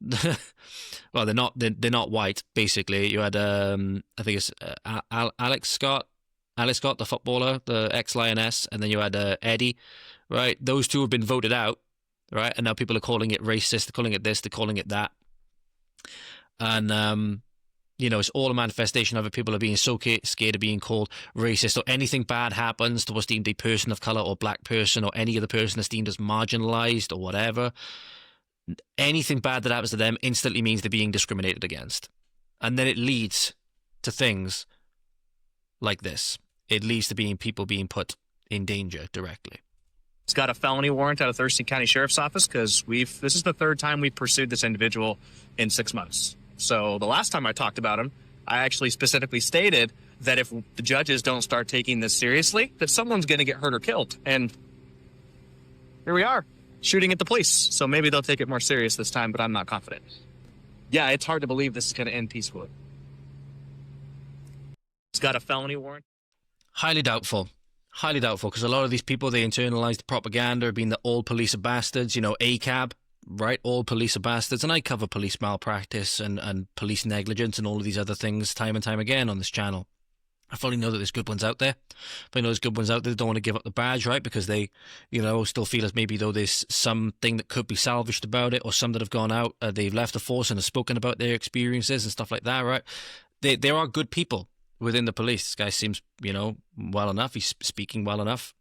well, they're not white. Basically, you had I think it's Alex Scott, the footballer, the ex-Lioness, and then you had Eddie, right? Those 2 have been voted out. Right, and now people are calling it racist, they're calling it this, they're calling it that. And, it's all a manifestation of it. People are being so scared of being called racist, or anything bad happens to what's deemed a person of colour or black person, or any other person that's deemed as marginalised or whatever. Anything bad that happens to them instantly means they're being discriminated against. And then it leads to things like this. It leads to people being put in danger directly. He's got a felony warrant out of Thurston County Sheriff's Office because this is the third time we've pursued this individual in 6 months. So the last time I talked about him, I actually specifically stated that if the judges don't start taking this seriously, that someone's going to get hurt or killed. And here we are, shooting at the police. So maybe they'll take it more serious this time, but I'm not confident. Yeah, it's hard to believe this is going to end peacefully. He's got a felony warrant. Highly doubtful. Highly doubtful, because a lot of these people, they internalize the propaganda being that all police are bastards, you know, ACAB, right? All police are bastards. And I cover police malpractice and police negligence and all of these other things time and time again on this channel. I fully know that there's good ones out there. But I know there's good ones out there that don't want to give up the badge, right? Because they, you know, still feel as maybe though there's something that could be salvaged about it, or some that have gone out, they've left the force and have spoken about their experiences and stuff like that, right? There are good people within the police. This guy seems, you know, well enough. He's speaking well enough.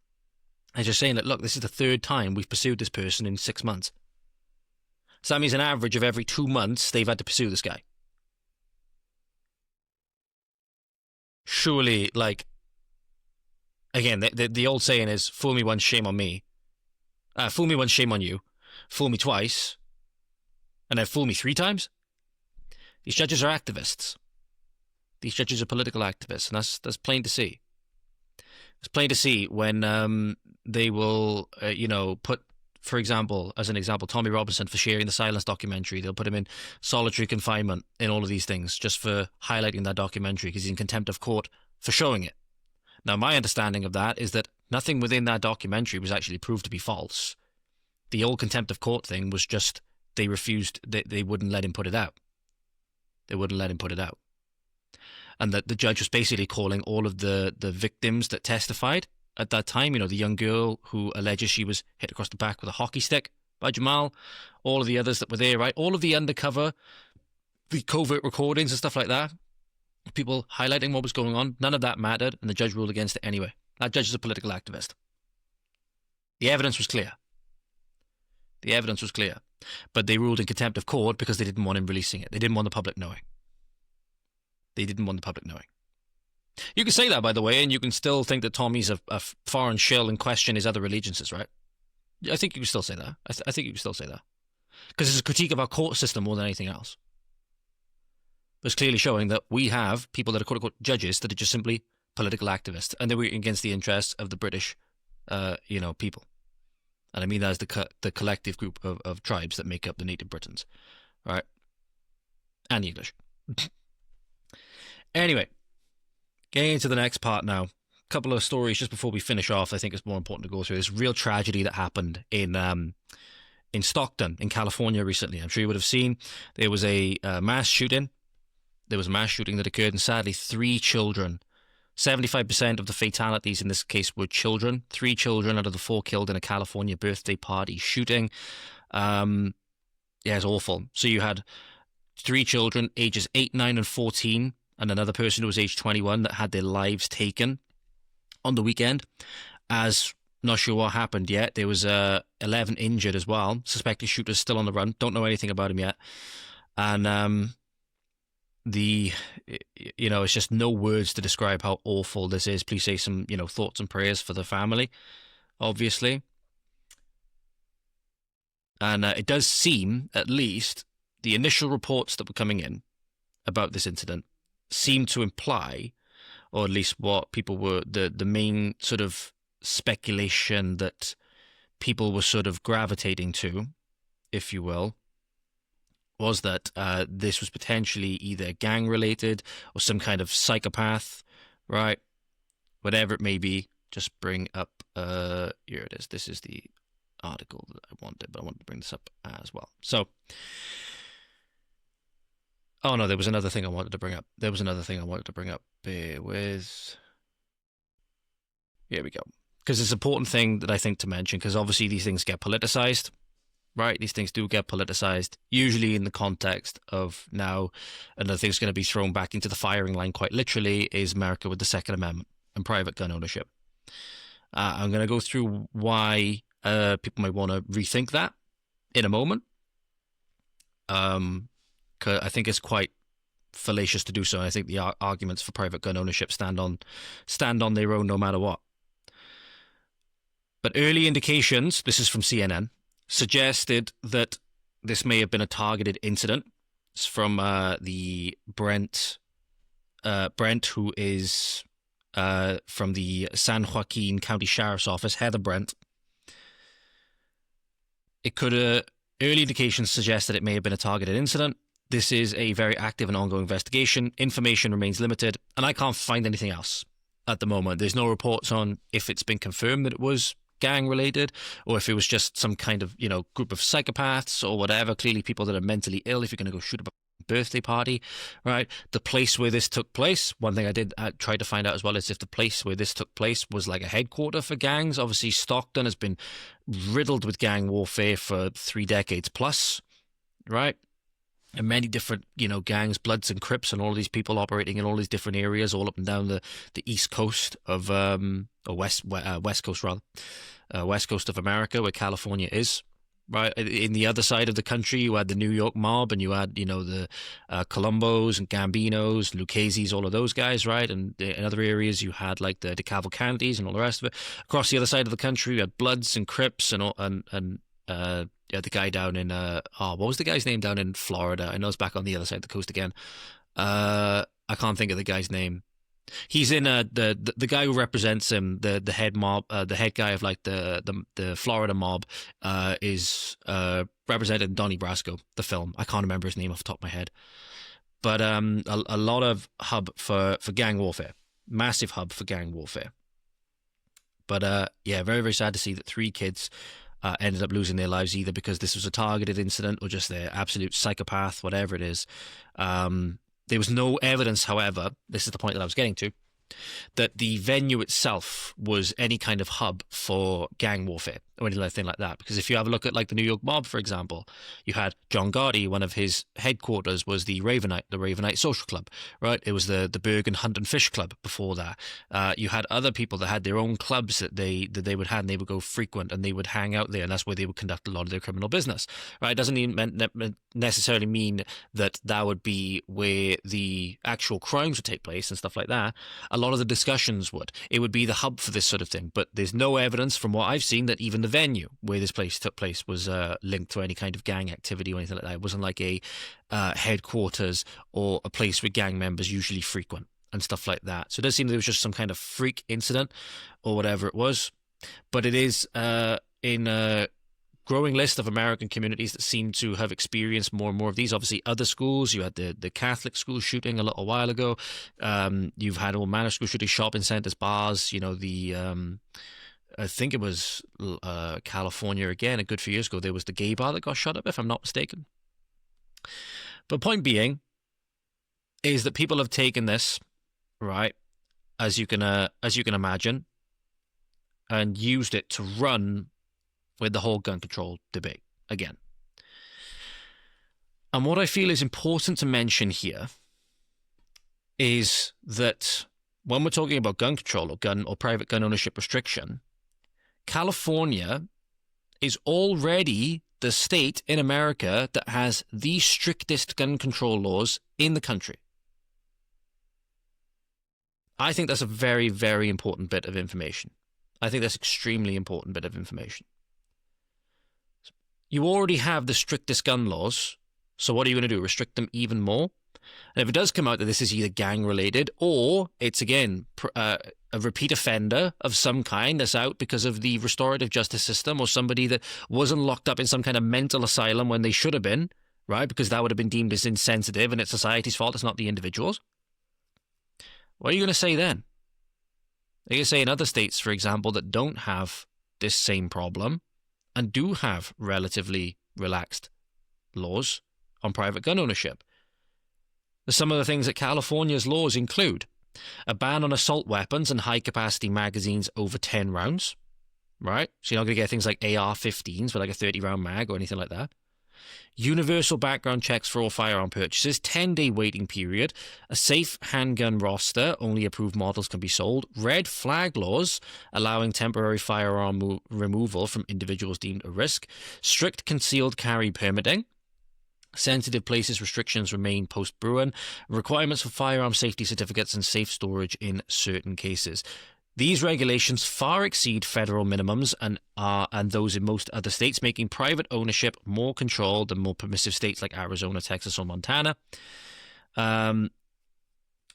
I'm just saying that, look, this is the third time we've pursued this person in 6 months. So that means an average of every 2 months they've had to pursue this guy. Surely, like, again, the old saying is, fool me once, shame on me. Fool me once, shame on you. Fool me twice. And then fool me 3 times? These judges are activists. These judges are political activists, and that's plain to see. It's plain to see when they will, you know, put, for example, as an example, Tommy Robinson for sharing the Silence documentary. They'll put him in solitary confinement in all of these things just for highlighting that documentary because he's in contempt of court for showing it. Now, my understanding of that is that nothing within that documentary was actually proved to be false. The old contempt of court thing was just they refused, they wouldn't let him put it out. They wouldn't let him put it out. And that the judge was basically calling all of the victims that testified at that time, you know, the young girl who alleges she was hit across the back with a hockey stick by Jamal, all of the others that were there, right? All of the undercover, the covert recordings and stuff like that, people highlighting what was going on, none of that mattered, and the judge ruled against it anyway. That judge is a political activist. The evidence was clear. The evidence was clear. But they ruled in contempt of court because they didn't want him releasing it. They didn't want the public knowing. They didn't want the public knowing. You can say that, by the way, and you can still think that Tommy's a foreign shill and question his other allegiances, right? I think you can still say that. I think you can still say that. Because it's a critique of our court system more than anything else. It's clearly showing that we have people that are quote-unquote judges that are just simply political activists, and they're working against the interests of the British, you know, people. And I mean that as the collective group of tribes that make up the native Britons, right? And the English. Anyway, getting into the next part now. A couple of stories just before we finish off. I think it's more important to go through this real tragedy that happened in Stockton, in California recently. I'm sure you would have seen there was a mass shooting. There was a mass shooting that occurred, and sadly, 3 children. 75% of the fatalities in this case were children. 3 children out of the 4 killed in a California birthday party shooting. Yeah, it's awful. So you had 3 children, ages 8, 9, and 14, and another person who was age 21 that had their lives taken on the weekend. As not sure what happened yet. There was 11 injured as well. Suspected shooter's still on the run. Don't know anything about him yet. And you know, it's just no words to describe how awful this is. Please say some, you know, thoughts and prayers for the family, obviously. And it does seem, at least, the initial reports that were coming in about this incident seemed to imply, or at least what people were, the main sort of speculation that people were sort of gravitating to, if you will, was that this was potentially either gang-related or some kind of psychopath, right? Whatever it may be, just bring up, here it is. This is the article that I wanted, but I wanted to bring this up as well. So, oh no, there was another thing I wanted to bring up. Bear with. Here we go. Because it's an important thing that I think to mention, because obviously these things get politicized. Right, these things do get politicized, usually in the context of now another thing's going to be thrown back into the firing line quite literally is America with the Second Amendment and private gun ownership. I'm going to go through why people might want to rethink that in a moment. 'Cause I think it's quite fallacious to do so. I think the arguments for private gun ownership stand on their own no matter what. But early indications, this is from CNN, suggested that this may have been a targeted incident. It's from the Brent, who is from the San Joaquin County Sheriff's Office, Heather Brent. Early indications suggest that it may have been a targeted incident. This is a very active and ongoing investigation. Information remains limited, and I can't find anything else at the moment. There's no reports on if it's been confirmed that it was gang-related or if it was just some kind of, group of psychopaths or whatever. Clearly people that are mentally ill if you're going to go shoot up a birthday party, right? The place where this took place, one thing I tried to find out as well is if the place where this took place was like a headquarter for gangs. Obviously, Stockton has been riddled with gang warfare for 3 decades plus, right? And many different, gangs, Bloods and Crips, and all of these people operating in all these different areas, all up and down the east coast of, or west coast rather, west coast of America, where California is. Right in the other side of the country, you had the New York mob, and you had, the Columbos and Gambinos, Lucchese's, all of those guys, right? And in other areas, you had like the DeCavalcantes and all the rest of it. Across the other side of the country, you had Bloods and Crips and the guy down in what was the guy's name down in Florida? I know it's back on the other side of the coast again. I can't think of the guy's name. He's in the guy who represents him, the head mob, the head guy of like the Florida mob, is represented in Donnie Brasco, the film. I can't remember his name off the top of my head, but a lot of hub for gang warfare, massive hub for gang warfare. But yeah, very, very sad to see that 3 kids ended up losing their lives, either because this was a targeted incident or just their absolute psychopath, whatever it is. There was no evidence, however, this is the point that I was getting to, that the venue itself was any kind of hub for gang warfare or anything like that. Because if you have a look at like the New York mob, for example, you had John Gotti, one of his headquarters was the Ravenite Social Club, right? It was the Bergen Hunt and Fish Club before that. You had other people that had their own clubs that they would have, and they would go frequent and they would hang out there, and that's where they would conduct a lot of their criminal business, right? It doesn't even necessarily mean that would be where the actual crimes would take place and stuff like that. A lot of the discussions would. It would be the hub for this sort of thing, but there's no evidence from what I've seen that even the venue where this place took place was linked to any kind of gang activity or anything like that. It wasn't like a headquarters or a place where gang members usually frequent and stuff like that. So it does seem there was just some kind of freak incident or whatever it was, but it is in a growing list of American communities that seem to have experienced more and more of these. Obviously, other schools, you had the Catholic school shooting a little while ago. You've had all manner of school shootings, shopping centers, bars. I think it was California again a good few years ago. There was the gay bar that got shut up, if I'm not mistaken. But point being is that people have taken this, right, as you can imagine, and used it to run with the whole gun control debate again. And what I feel is important to mention here is that when we're talking about gun control or private gun ownership restriction, California is already the state in America that has the strictest gun control laws in the country. I think that's a very, very important bit of information. I think that's extremely important bit of information. You already have the strictest gun laws, so what are you going to do? Restrict them even more? And if it does come out that this is either gang-related or it's, again, a repeat offender of some kind that's out because of the restorative justice system, or somebody that wasn't locked up in some kind of mental asylum when they should have been, right, because that would have been deemed as insensitive and it's society's fault, it's not the individual's, what are you going to say then? Are you going to say in other states, for example, that don't have this same problem and do have relatively relaxed laws on private gun ownership? Some of the things that California's laws include a ban on assault weapons and high-capacity magazines over 10 rounds, right? So you're not going to get things like AR-15s with like a 30-round mag or anything like that. Universal background checks for all firearm purchases, 10-day waiting period, a safe handgun roster, only approved models can be sold, red flag laws allowing temporary firearm removal from individuals deemed a risk, strict concealed carry permitting, sensitive places restrictions remain post-Bruin, requirements for firearm safety certificates and safe storage in certain cases. These regulations far exceed federal minimums and those in most other states, making private ownership more controlled than more permissive states like Arizona, Texas, or Montana.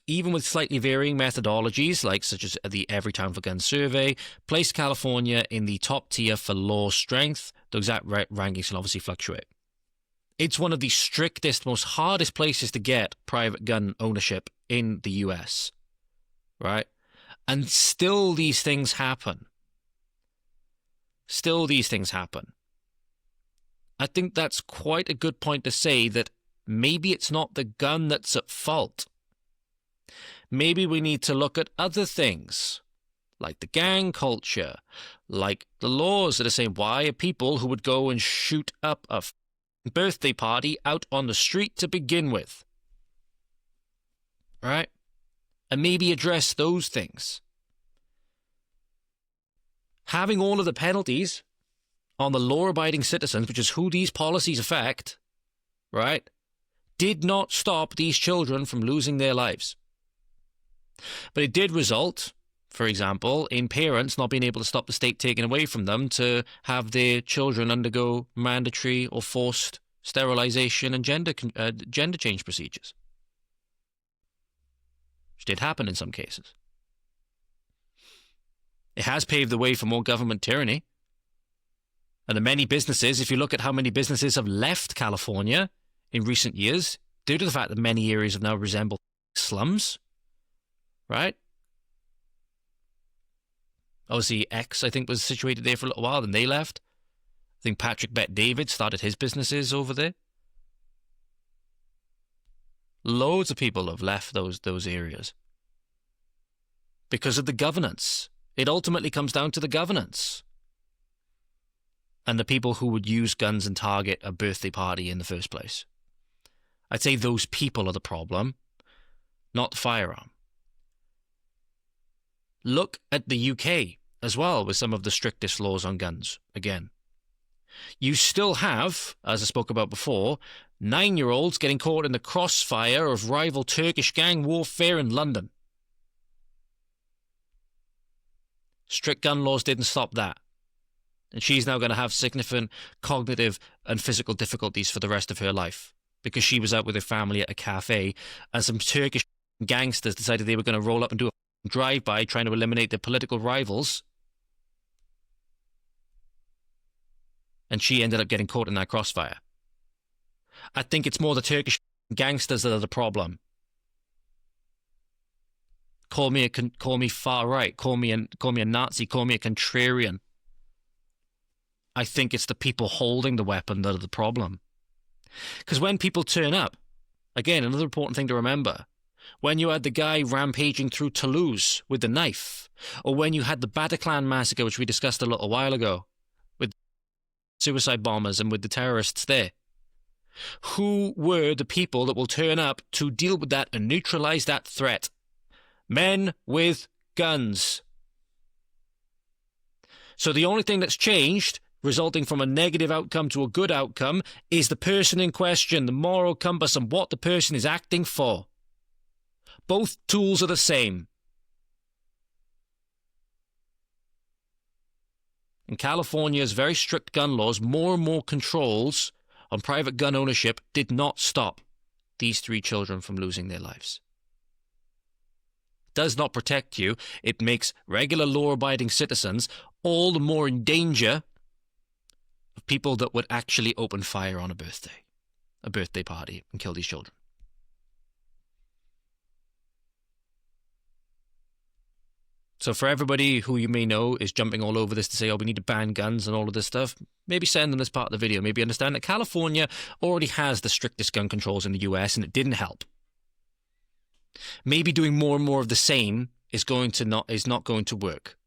Even with slightly varying methodologies, such as the Every Town for Guns survey, place California in the top tier for law strength. The exact rankings can obviously fluctuate. It's one of the strictest, most hardest places to get private gun ownership in the US, right? And still these things happen. Still these things happen. I think that's quite a good point to say that maybe it's not the gun that's at fault. Maybe we need to look at other things, like the gang culture, like the laws that are saying, why are people who would go and shoot up a birthday party out on the street to begin with? Right? And maybe address those things. Having all of the penalties on the law-abiding citizens, which is who these policies affect, right, did not stop these children from losing their lives. But it did result, for example, in parents not being able to stop the state taking away from them to have their children undergo mandatory or forced sterilization and gender change procedures. Which did happen in some cases. It has paved the way for more government tyranny. And the many businesses, if you look at how many businesses have left California in recent years, due to the fact that many areas have now resembled slums, right? Obviously, X, I think, was situated there for a little while, then they left. I think Patrick Bet-David started his businesses over there. Loads of people have left those areas because of the governance. It ultimately comes down to the governance and the people who would use guns and target a birthday party in the first place. I'd say those people are the problem, not the firearm. Look at the UK as well, with some of the strictest laws on guns, again. You still have, as I spoke about before, 9-year-olds getting caught in the crossfire of rival Turkish gang warfare in London. Strict gun laws didn't stop that. And she's now going to have significant cognitive and physical difficulties for the rest of her life because she was out with her family at a cafe and some Turkish gangsters decided they were going to roll up and do a drive-by trying to eliminate their political rivals. And she ended up getting caught in that crossfire. I think it's more the Turkish gangsters that are the problem. Call me far right, call me a Nazi, call me a contrarian. I think it's the people holding the weapon that are the problem. Because when people turn up, again, another important thing to remember, when you had the guy rampaging through Toulouse with the knife, or when you had the Bataclan massacre, which we discussed a little while ago, with suicide bombers and with the terrorists there, who were the people that will turn up to deal with that and neutralize that threat? Men with guns. So the only thing that's changed, resulting from a negative outcome to a good outcome, is the person in question, the moral compass, and what the person is acting for. Both tools are the same. In California's very strict gun laws, more and more controls on private gun ownership did not stop these 3 children from losing their lives. It does not protect you. It makes regular law-abiding citizens all the more in danger of people that would actually open fire on a birthday party, and kill these children. So for everybody who you may know is jumping all over this to say, oh, we need to ban guns and all of this stuff, maybe send them this part of the video. Maybe understand that California already has the strictest gun controls in the US and it didn't help. Maybe doing more and more of the same is not going to work.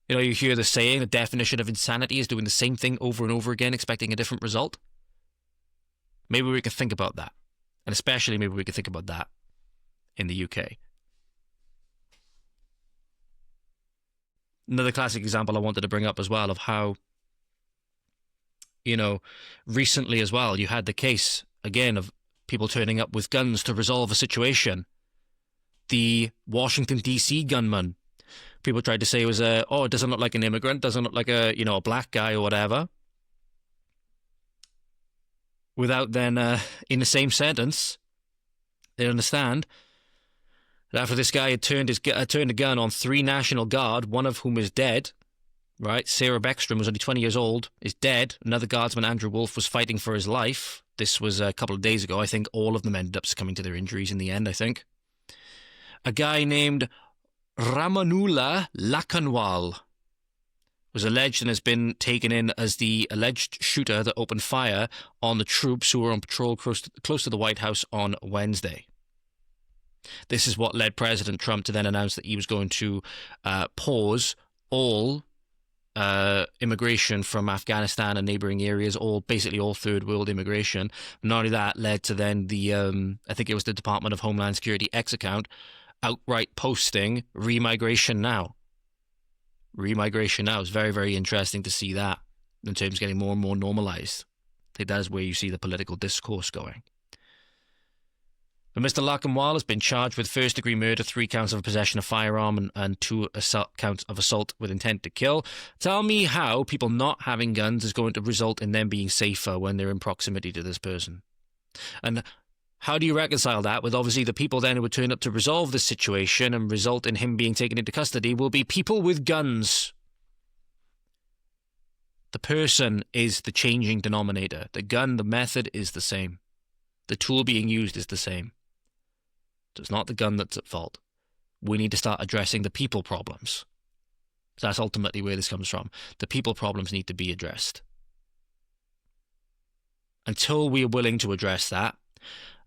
You know, you hear the saying, the definition of insanity is doing the same thing over and over again, expecting a different result. Maybe we can think about that. And especially maybe we can think about that in the UK. Another classic example I wanted to bring up as well of how, you know, recently as well, you had the case, again, of people turning up with guns to resolve a situation. the Washington, D.C. gunman. People tried to say it was it doesn't look like an immigrant, doesn't look like a black guy or whatever. Without then, in the same sentence, they understand that after this guy had turned a gun on 3 National Guard, one of whom is dead, right? Sarah Beckstrom was only 20 years old, is dead. Another guardsman, Andrew Wolf, was fighting for his life. This was a couple of days ago. I think all of them ended up succumbing to their injuries in the end, I think. A guy named Ramanullah Lakanwal was alleged and has been taken in as the alleged shooter that opened fire on the troops who were on patrol close to the White House on Wednesday. This is what led President Trump to then announce that he was going to pause all immigration from Afghanistan and neighboring areas, basically all third world immigration. Not only that, led to then the, I think it was the Department of Homeland Security X account, outright posting Remigration Now. Remigration Now is very, very interesting to see that in terms of getting more and more normalized. I think that is where you see the political discourse going. But Mr. Lakanwal has been charged with first-degree murder, 3 counts of possession of firearm, and 2 counts of assault with intent to kill. Tell me how people not having guns is going to result in them being safer when they're in proximity to this person. And how do you reconcile that with obviously the people then who would turn up to resolve this situation and result in him being taken into custody will be people with guns? The person is the changing denominator. The gun, the method is the same. The tool being used is the same. So it's not the gun that's at fault. We need to start addressing the people problems. So that's ultimately where this comes from. The people problems need to be addressed. Until we are willing to address that,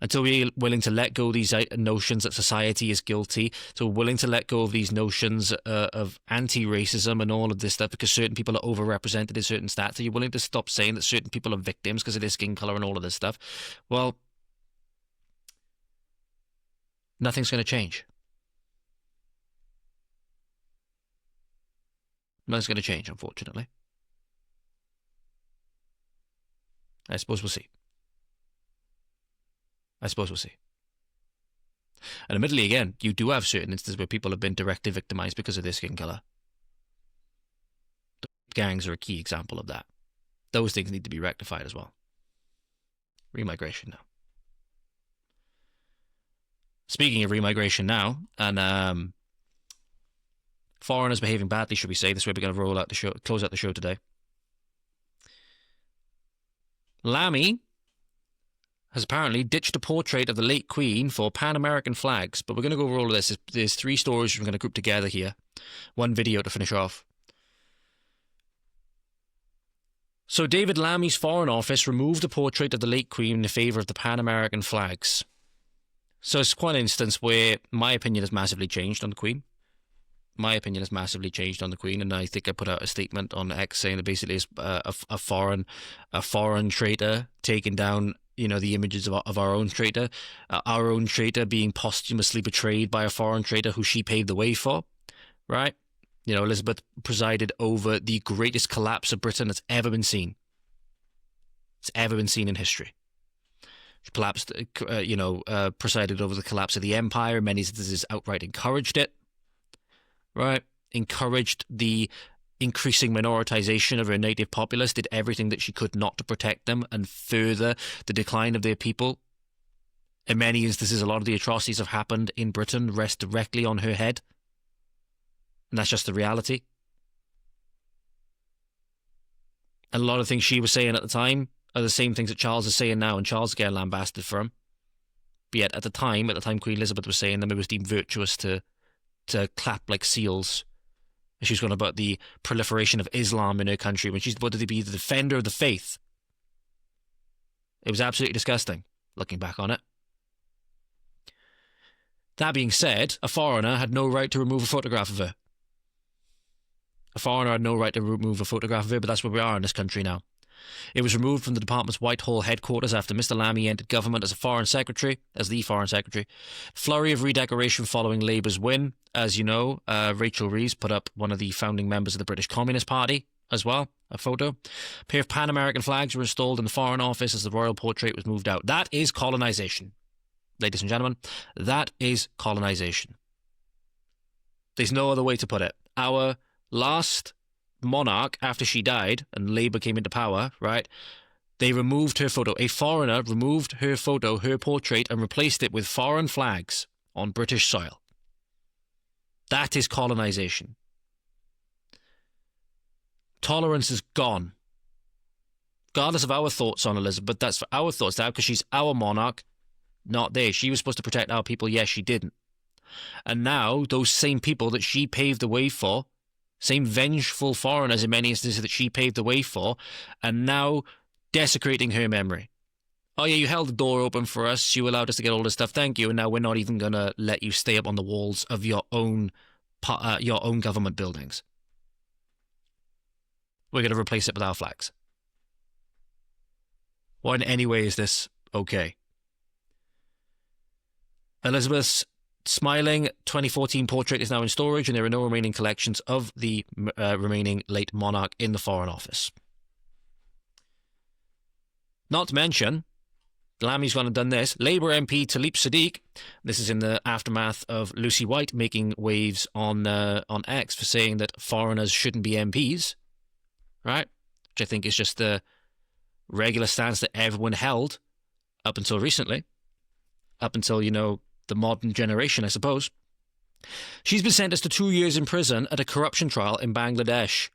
until we're willing to let go of these notions that society is guilty, so we're willing to let go of these notions of anti-racism and all of this stuff because certain people are overrepresented in certain stats, so you're willing to stop saying that certain people are victims because of their skin color and all of this stuff, well, nothing's going to change. Nothing's going to change, unfortunately. I suppose we'll see. And admittedly, again, you do have certain instances where people have been directly victimized because of their skin color. The gangs are a key example of that. Those things need to be rectified as well. Remigration now. Speaking of remigration now, and foreigners behaving badly, should we say? This way we're going to close out the show today. Lammy has apparently ditched a portrait of the late Queen for Pan-American flags. But we're going to go over all of this. There's 3 stories we're going to group together here. 1 video to finish off. So David Lammy's Foreign Office removed a portrait of the late Queen in favour of the Pan-American flags. So it's quite an instance where my opinion has massively changed on the Queen. And I think I put out a statement on X saying that basically it's a foreign traitor taking down, the images of our own traitor being posthumously betrayed by a foreign traitor who she paved the way for, right? Elizabeth presided over the greatest collapse of Britain that's ever been seen. It's ever been seen in history. She collapsed, presided over the collapse of the empire. In many instances, outright encouraged it, right? Encouraged the increasing minoritization of her native populace, did everything that she could not to protect them and further the decline of their people. In many instances, a lot of the atrocities have happened in Britain rest directly on her head. And that's just the reality. And a lot of things she was saying at the time are the same things that Charles is saying now, and Charles is getting lambasted for them. But yet, at the time Queen Elizabeth was saying them, it was deemed virtuous to clap like seals. And she was going about the proliferation of Islam in her country when she's supposed to be the defender of the faith. It was absolutely disgusting, looking back on it. That being said, a foreigner had no right to remove a photograph of her. But that's where we are in this country now. It was removed from the department's Whitehall headquarters after Mr. Lammy entered government as the Foreign Secretary. Flurry of redecoration following Labour's win. As you know, Rachel Reeves put up one of the founding members of the British Communist Party as well, a photo. A pair of Pan-American flags were installed in the Foreign Office as the royal portrait was moved out. That is colonisation. ladies and gentlemen, that is colonization. There's no other way to put it. Our last monarch, after she died and Labour came into power, right, they removed her photo. A foreigner removed her photo, her portrait, and replaced it with foreign flags on British soil. That is colonization. Tolerance is gone. Regardless of our thoughts on Elizabeth, that's for our thoughts now, because she's our monarch, not theirs. She was supposed to protect our people. Yes, she didn't. And now, those same people that she paved the way for, same vengeful foreigners in many instances that she paved the way for, are now desecrating her memory. Oh yeah, you held the door open for us, you allowed us to get all this stuff, thank you, and now we're not even going to let you stay up on the walls of your own government buildings. We're going to replace it with our flags. Why in any way is this okay? Elizabeth's smiling 2014 portrait is now in storage, and there are no remaining collections of the remaining late monarch in the Foreign Office. Not to mention, Lammy's gone and done this. Labour MP Talib Sadiq, this is in the aftermath of Lucy White making waves on X for saying that foreigners shouldn't be MPs, right? Which I think is just the regular stance that everyone held up until recently. Up until, you know, the modern generation, I suppose. She's been sentenced to 2 years in prison at a corruption trial in Bangladesh.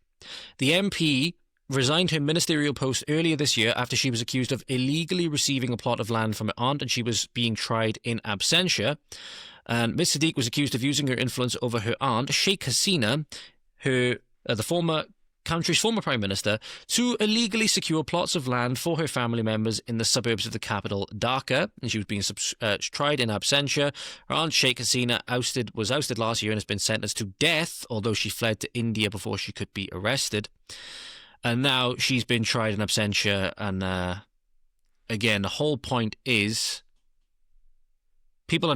The MP resigned her ministerial post earlier this year after she was accused of illegally receiving a plot of land from her aunt, and she was being tried in absentia. And Ms. Sadiq was accused of using her influence over her aunt, Sheikh Hasina, the country's former prime minister, to illegally secure plots of land for her family members in the suburbs of the capital, Dhaka. And she was being tried in absentia. Her aunt, Sheikh Hasina, was ousted last year and has been sentenced to death, although she fled to India before she could be arrested. And now she's been tried in absentia, and again, the whole point is people are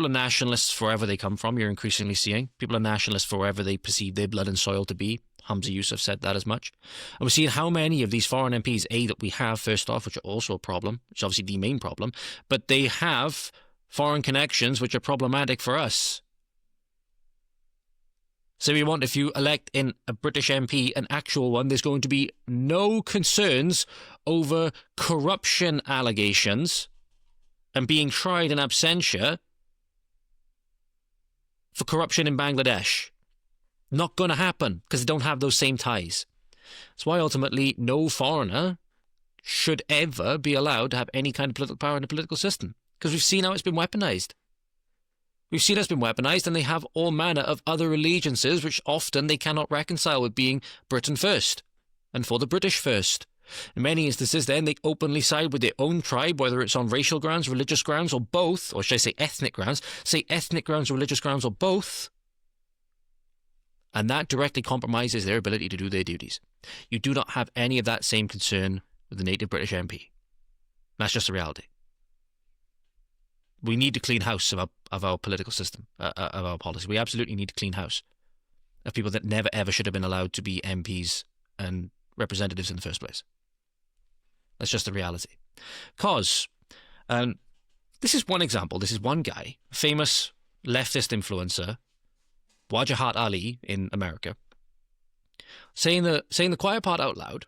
nationalists wherever they come from. You're increasingly seeing people are nationalists wherever they perceive their blood and soil to be. Hamza Yusuf said that as much. And we're seeing how many of these foreign MPs, that we have, first off, which are also a problem, which is obviously the main problem, but they have foreign connections which are problematic for us. So if you elect in a British MP, an actual one, there's going to be no concerns over corruption allegations and being tried in absentia for corruption in Bangladesh. Not going to happen because they don't have those same ties. That's why ultimately no foreigner should ever be allowed to have any kind of political power in the political system, because we've seen how it's been weaponized. We've seen it's been weaponized, and they have all manner of other allegiances which often they cannot reconcile with being Britain first and for the British first. In many instances then they openly side with their own tribe, whether it's on racial grounds, religious grounds, or both, or should I say ethnic grounds, religious grounds, or both. And that directly compromises their ability to do their duties. You do not have any of that same concern with the native British MP. That's just the reality. We need to clean house of our political system, of our policy. We absolutely need to clean house of people that never ever should have been allowed to be MPs and representatives in the first place. That's just the reality. Because this is one example. This is one guy, famous leftist influencer, Wajahat Ali in America, saying the quiet part out loud.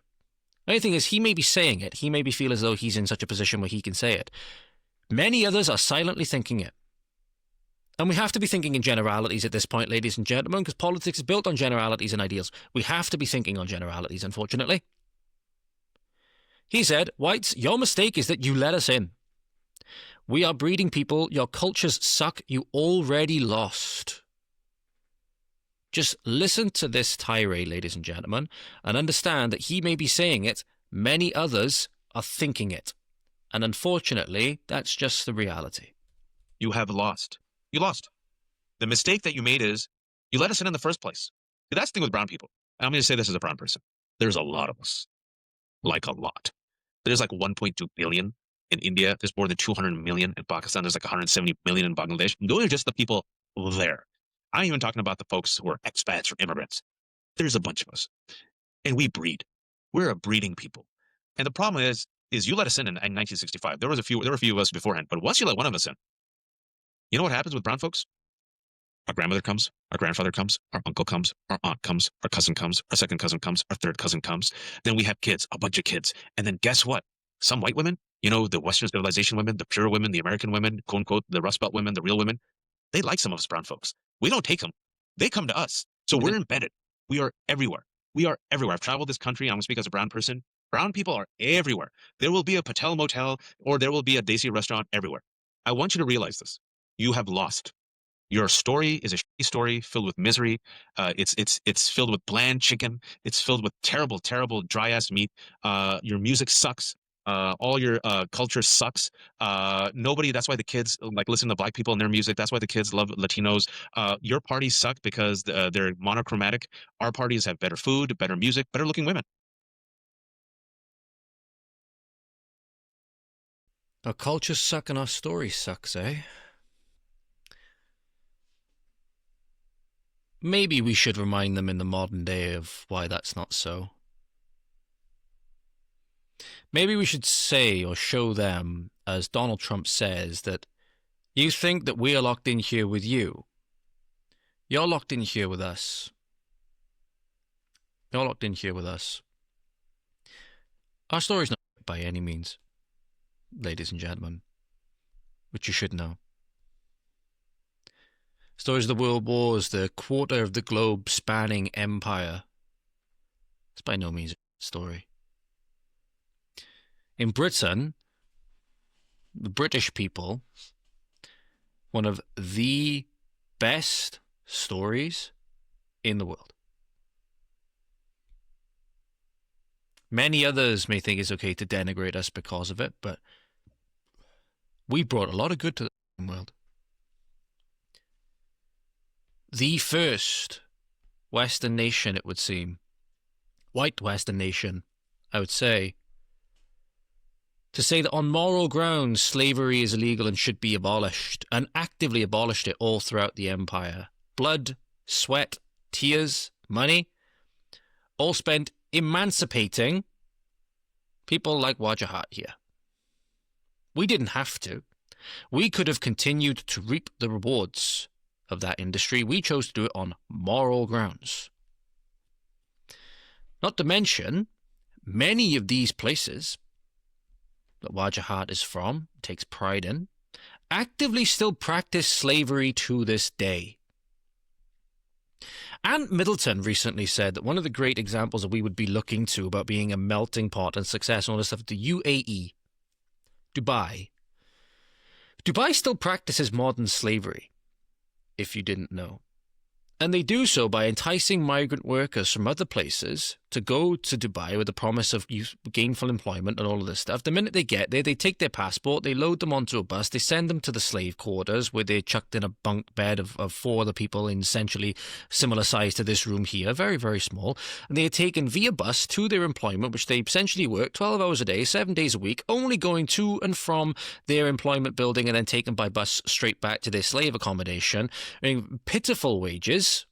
The only thing is, he may be saying it. He may be feel as though he's in such a position where he can say it. Many others are silently thinking it. And we have to be thinking in generalities at this point, ladies and gentlemen, because politics is built on generalities and ideals. We have to be thinking on generalities, unfortunately. He said, "Whites, your mistake is that you let us in. We are breeding people. Your cultures suck. You already lost." Just listen to this tirade, ladies and gentlemen, and understand that he may be saying it. Many others are thinking it. And unfortunately, that's just the reality. You have lost. You lost. The mistake that you made is you let us in the first place. See, that's the thing with brown people. And I'm going to say this as a brown person. There's a lot of us. Like a lot. There's like 1.2 billion in India. There's more than 200 million in Pakistan. There's like 170 million in Bangladesh. And those are just the people there. I'm even talking about the folks who are expats or immigrants. There's a bunch of us. And we breed. We're a breeding people. And the problem is is you let us in 1965. There were a few of us beforehand, but once you let one of us in, you know what happens with brown folks? Our grandmother comes, our grandfather comes, our uncle comes, our aunt comes, our cousin comes, our second cousin comes, our third cousin comes. Then we have kids, a bunch of kids. And then guess what? Some white women, you know, the Western civilization women, the pure women, the American women, quote unquote, the Rust Belt women, the real women, they like some of us brown folks. We don't take them. They come to us. So we're embedded. We are everywhere. We are everywhere. I've traveled this country. I'm going to speak as a brown person. Brown people are everywhere. There will be a Patel motel or there will be a Desi restaurant everywhere. I want you to realize this. You have lost. Your story is a shitty story filled with misery. It's filled with bland chicken. It's filled with terrible, terrible dry ass meat. Your music sucks. All your culture sucks. Nobody. That's why the kids like listen to black people and their music. That's why the kids love Latinos. Your parties suck because they're monochromatic. Our parties have better food, better music, better looking women. Our culture suck and our story sucks, eh? Maybe we should remind them in the modern day of why that's not so. Maybe we should say or show them, as Donald Trump says, that you think that we are locked in here with you. You're locked in here with us. You're locked in here with us. Our story's not by any means, ladies and gentlemen, which you should know. Stories of the world wars, the quarter of the globe spanning empire. It's by no means a story. In Britain, the British people, one of the best stories in the world. Many others may think it's okay to denigrate us because of it, but we brought a lot of good to the world. The first Western nation, it would seem, white Western nation, I would say, to say that on moral grounds slavery is illegal and should be abolished, and actively abolished it all throughout the empire. Blood, sweat, tears, money, all spent emancipating people like Wajahat here. We didn't have to. We could have continued to reap the rewards of that industry. We chose to do it on moral grounds. Not to mention, many of these places that Wajahat is from, takes pride in, actively still practice slavery to this day. Ant Middleton recently said that one of the great examples that we would be looking to about being a melting pot and success and all this stuff, the UAE, Dubai. Dubai still practices modern slavery, if you didn't know. And they do so by enticing migrant workers from other places to go to Dubai with the promise of gainful employment and all of this stuff. The minute they get there, they take their passport, they load them onto a bus, they send them to the slave quarters where they're chucked in a bunk bed of 4 other people in essentially similar size to this room here, very, very small. And they are taken via bus to their employment, which they essentially work 12 hours a day, 7 days a week, only going to and from their employment building and then taken by bus straight back to their slave accommodation. I mean, pitiful wages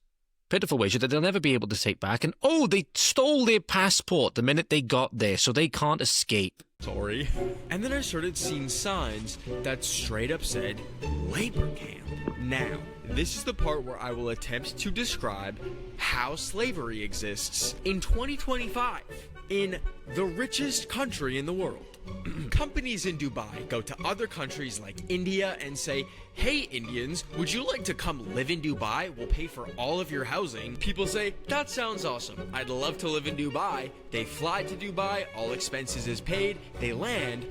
that they'll never be able to take back. And oh, they stole their passport the minute they got there, so they can't escape. Sorry. And then I started seeing signs that straight up said labor camp. Now, this is the part where I will attempt to describe how slavery exists in 2025 in the richest country in the world. Companies in Dubai go to other countries like India and say, "Hey Indians, would you like to come live in Dubai? We'll pay for all of your housing." People say, "That sounds awesome. I'd love to live in Dubai." They fly to Dubai, all expenses is paid, they land,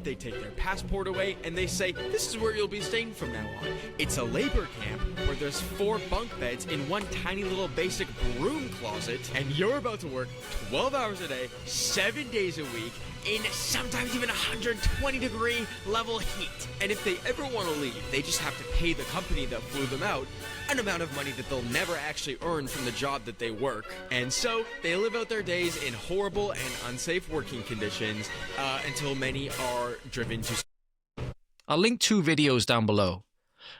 they take their passport away and they say, "This is where you'll be staying from now on." It's a labor camp where there's 4 bunk beds in one tiny little basic broom closet, and you're about to work 12 hours a day, 7 days a week, in sometimes even 120-degree level heat. And if they ever want to leave, they just have to pay the company that flew them out an amount of money that they'll never actually earn from the job that they work. And so they live out their days in horrible and unsafe working conditions until many are driven to... I'll link 2 videos down below,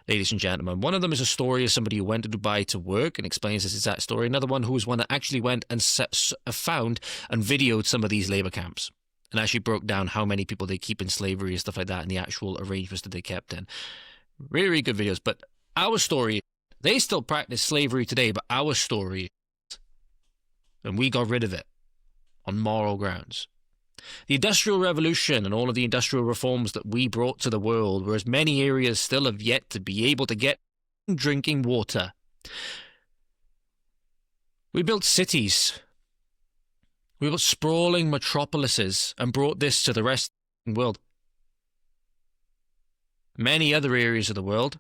ladies and gentlemen. One of them is a story of somebody who went to Dubai to work and explains this exact story. Another one who was one that actually went and found and videoed some of these labor camps. and actually broke down how many people they keep in slavery and stuff like that and the actual arrangements that they kept in. Really, really good videos. But our story, they still practice slavery today, but our story, and we got rid of it on moral grounds. The Industrial Revolution and all of the industrial reforms that we brought to the world, whereas many areas still have yet to be able to get drinking water. We built cities. We built sprawling metropolises and brought this to the rest of the world. Many other areas of the world,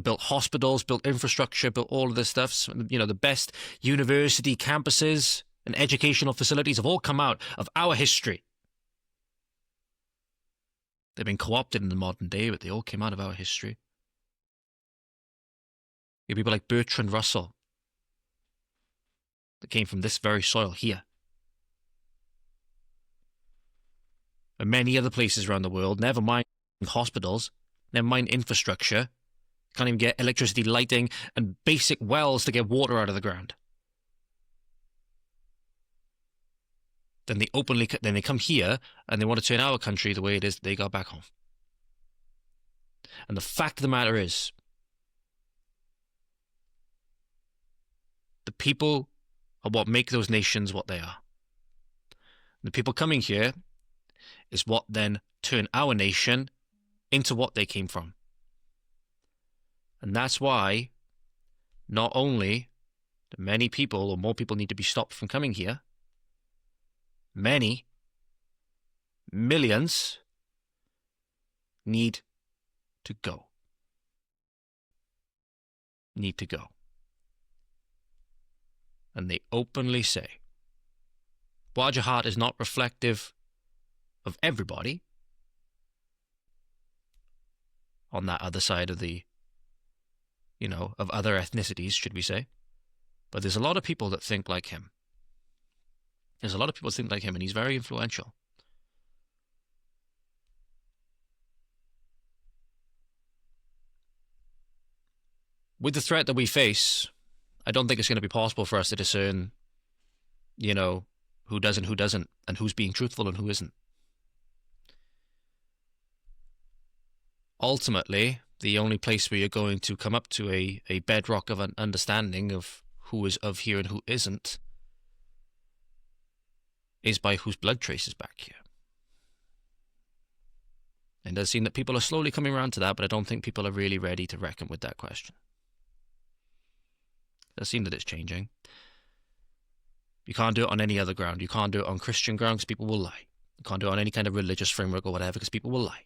built hospitals, built infrastructure, built all of this stuff. The best university campuses and educational facilities have all come out of our history. They've been co-opted in the modern day, but they all came out of our history. You have people like Bertrand Russell that came from this very soil here. And many other places around the world, never mind hospitals, never mind infrastructure, can't even get electricity, lighting, and basic wells to get water out of the ground. Then they come here and they want to turn our country the way it is that they got back home. And the fact of the matter is, the people are what make those nations what they are. The people coming here is what then turn our nation into what they came from. And that's why not only do many people or more people need to be stopped from coming here, many millions need to go. Need to go. And they openly say, Wajahat is not reflective of everybody on that other side of the, of other ethnicities, should we say. But there's a lot of people that think like him. There's a lot of people that think like him, and he's very influential. With the threat that we face, I don't think it's going to be possible for us to discern, who does and who doesn't, and who's being truthful and who isn't. Ultimately, the only place where you're going to come up to a bedrock of an understanding of who is of here and who isn't is by whose blood traces back here. And it does seem that people are slowly coming around to that, but I don't think people are really ready to reckon with that question. It does seem that it's changing. You can't do it on any other ground. You can't do it on Christian ground because people will lie. You can't do it on any kind of religious framework or whatever because people will lie.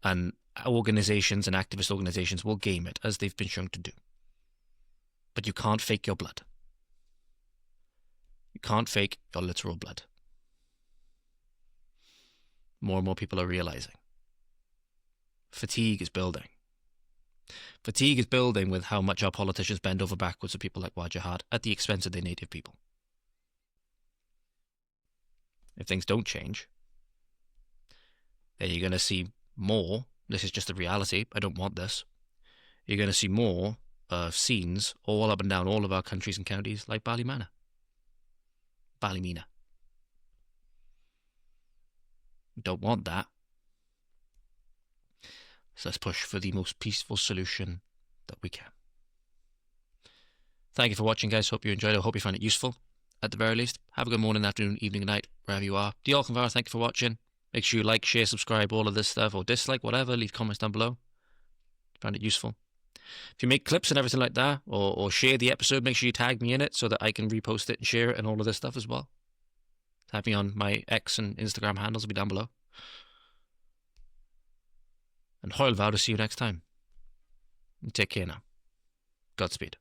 And organizations and activist organizations will game it, as they've been shown to do. But you can't fake your blood. You can't fake your literal blood. More and more people are realizing. Fatigue is building. Fatigue is building with how much our politicians bend over backwards for people like Wajahat at the expense of their native people. If things don't change, then you're going to see more. This is just the reality. I don't want this. You're going to see more scenes all up and down all of our countries and counties like Ballymena. Ballymena. Don't want that. So let's push for the most peaceful solution that we can. Thank you for watching, guys. Hope you enjoyed it. I hope you found it useful. At the very least, have a good morning, afternoon, evening, night, wherever you are. Diolch, thank you for watching. Make sure you like, share, subscribe, all of this stuff, or dislike, whatever. Leave comments down below. Found it useful. If you make clips and everything like that, or share the episode, make sure you tag me in it so that I can repost it and share it and all of this stuff as well. Tag me on my X and Instagram handles will be down below. And Hoyle vow to see you next time. And take care now. Godspeed.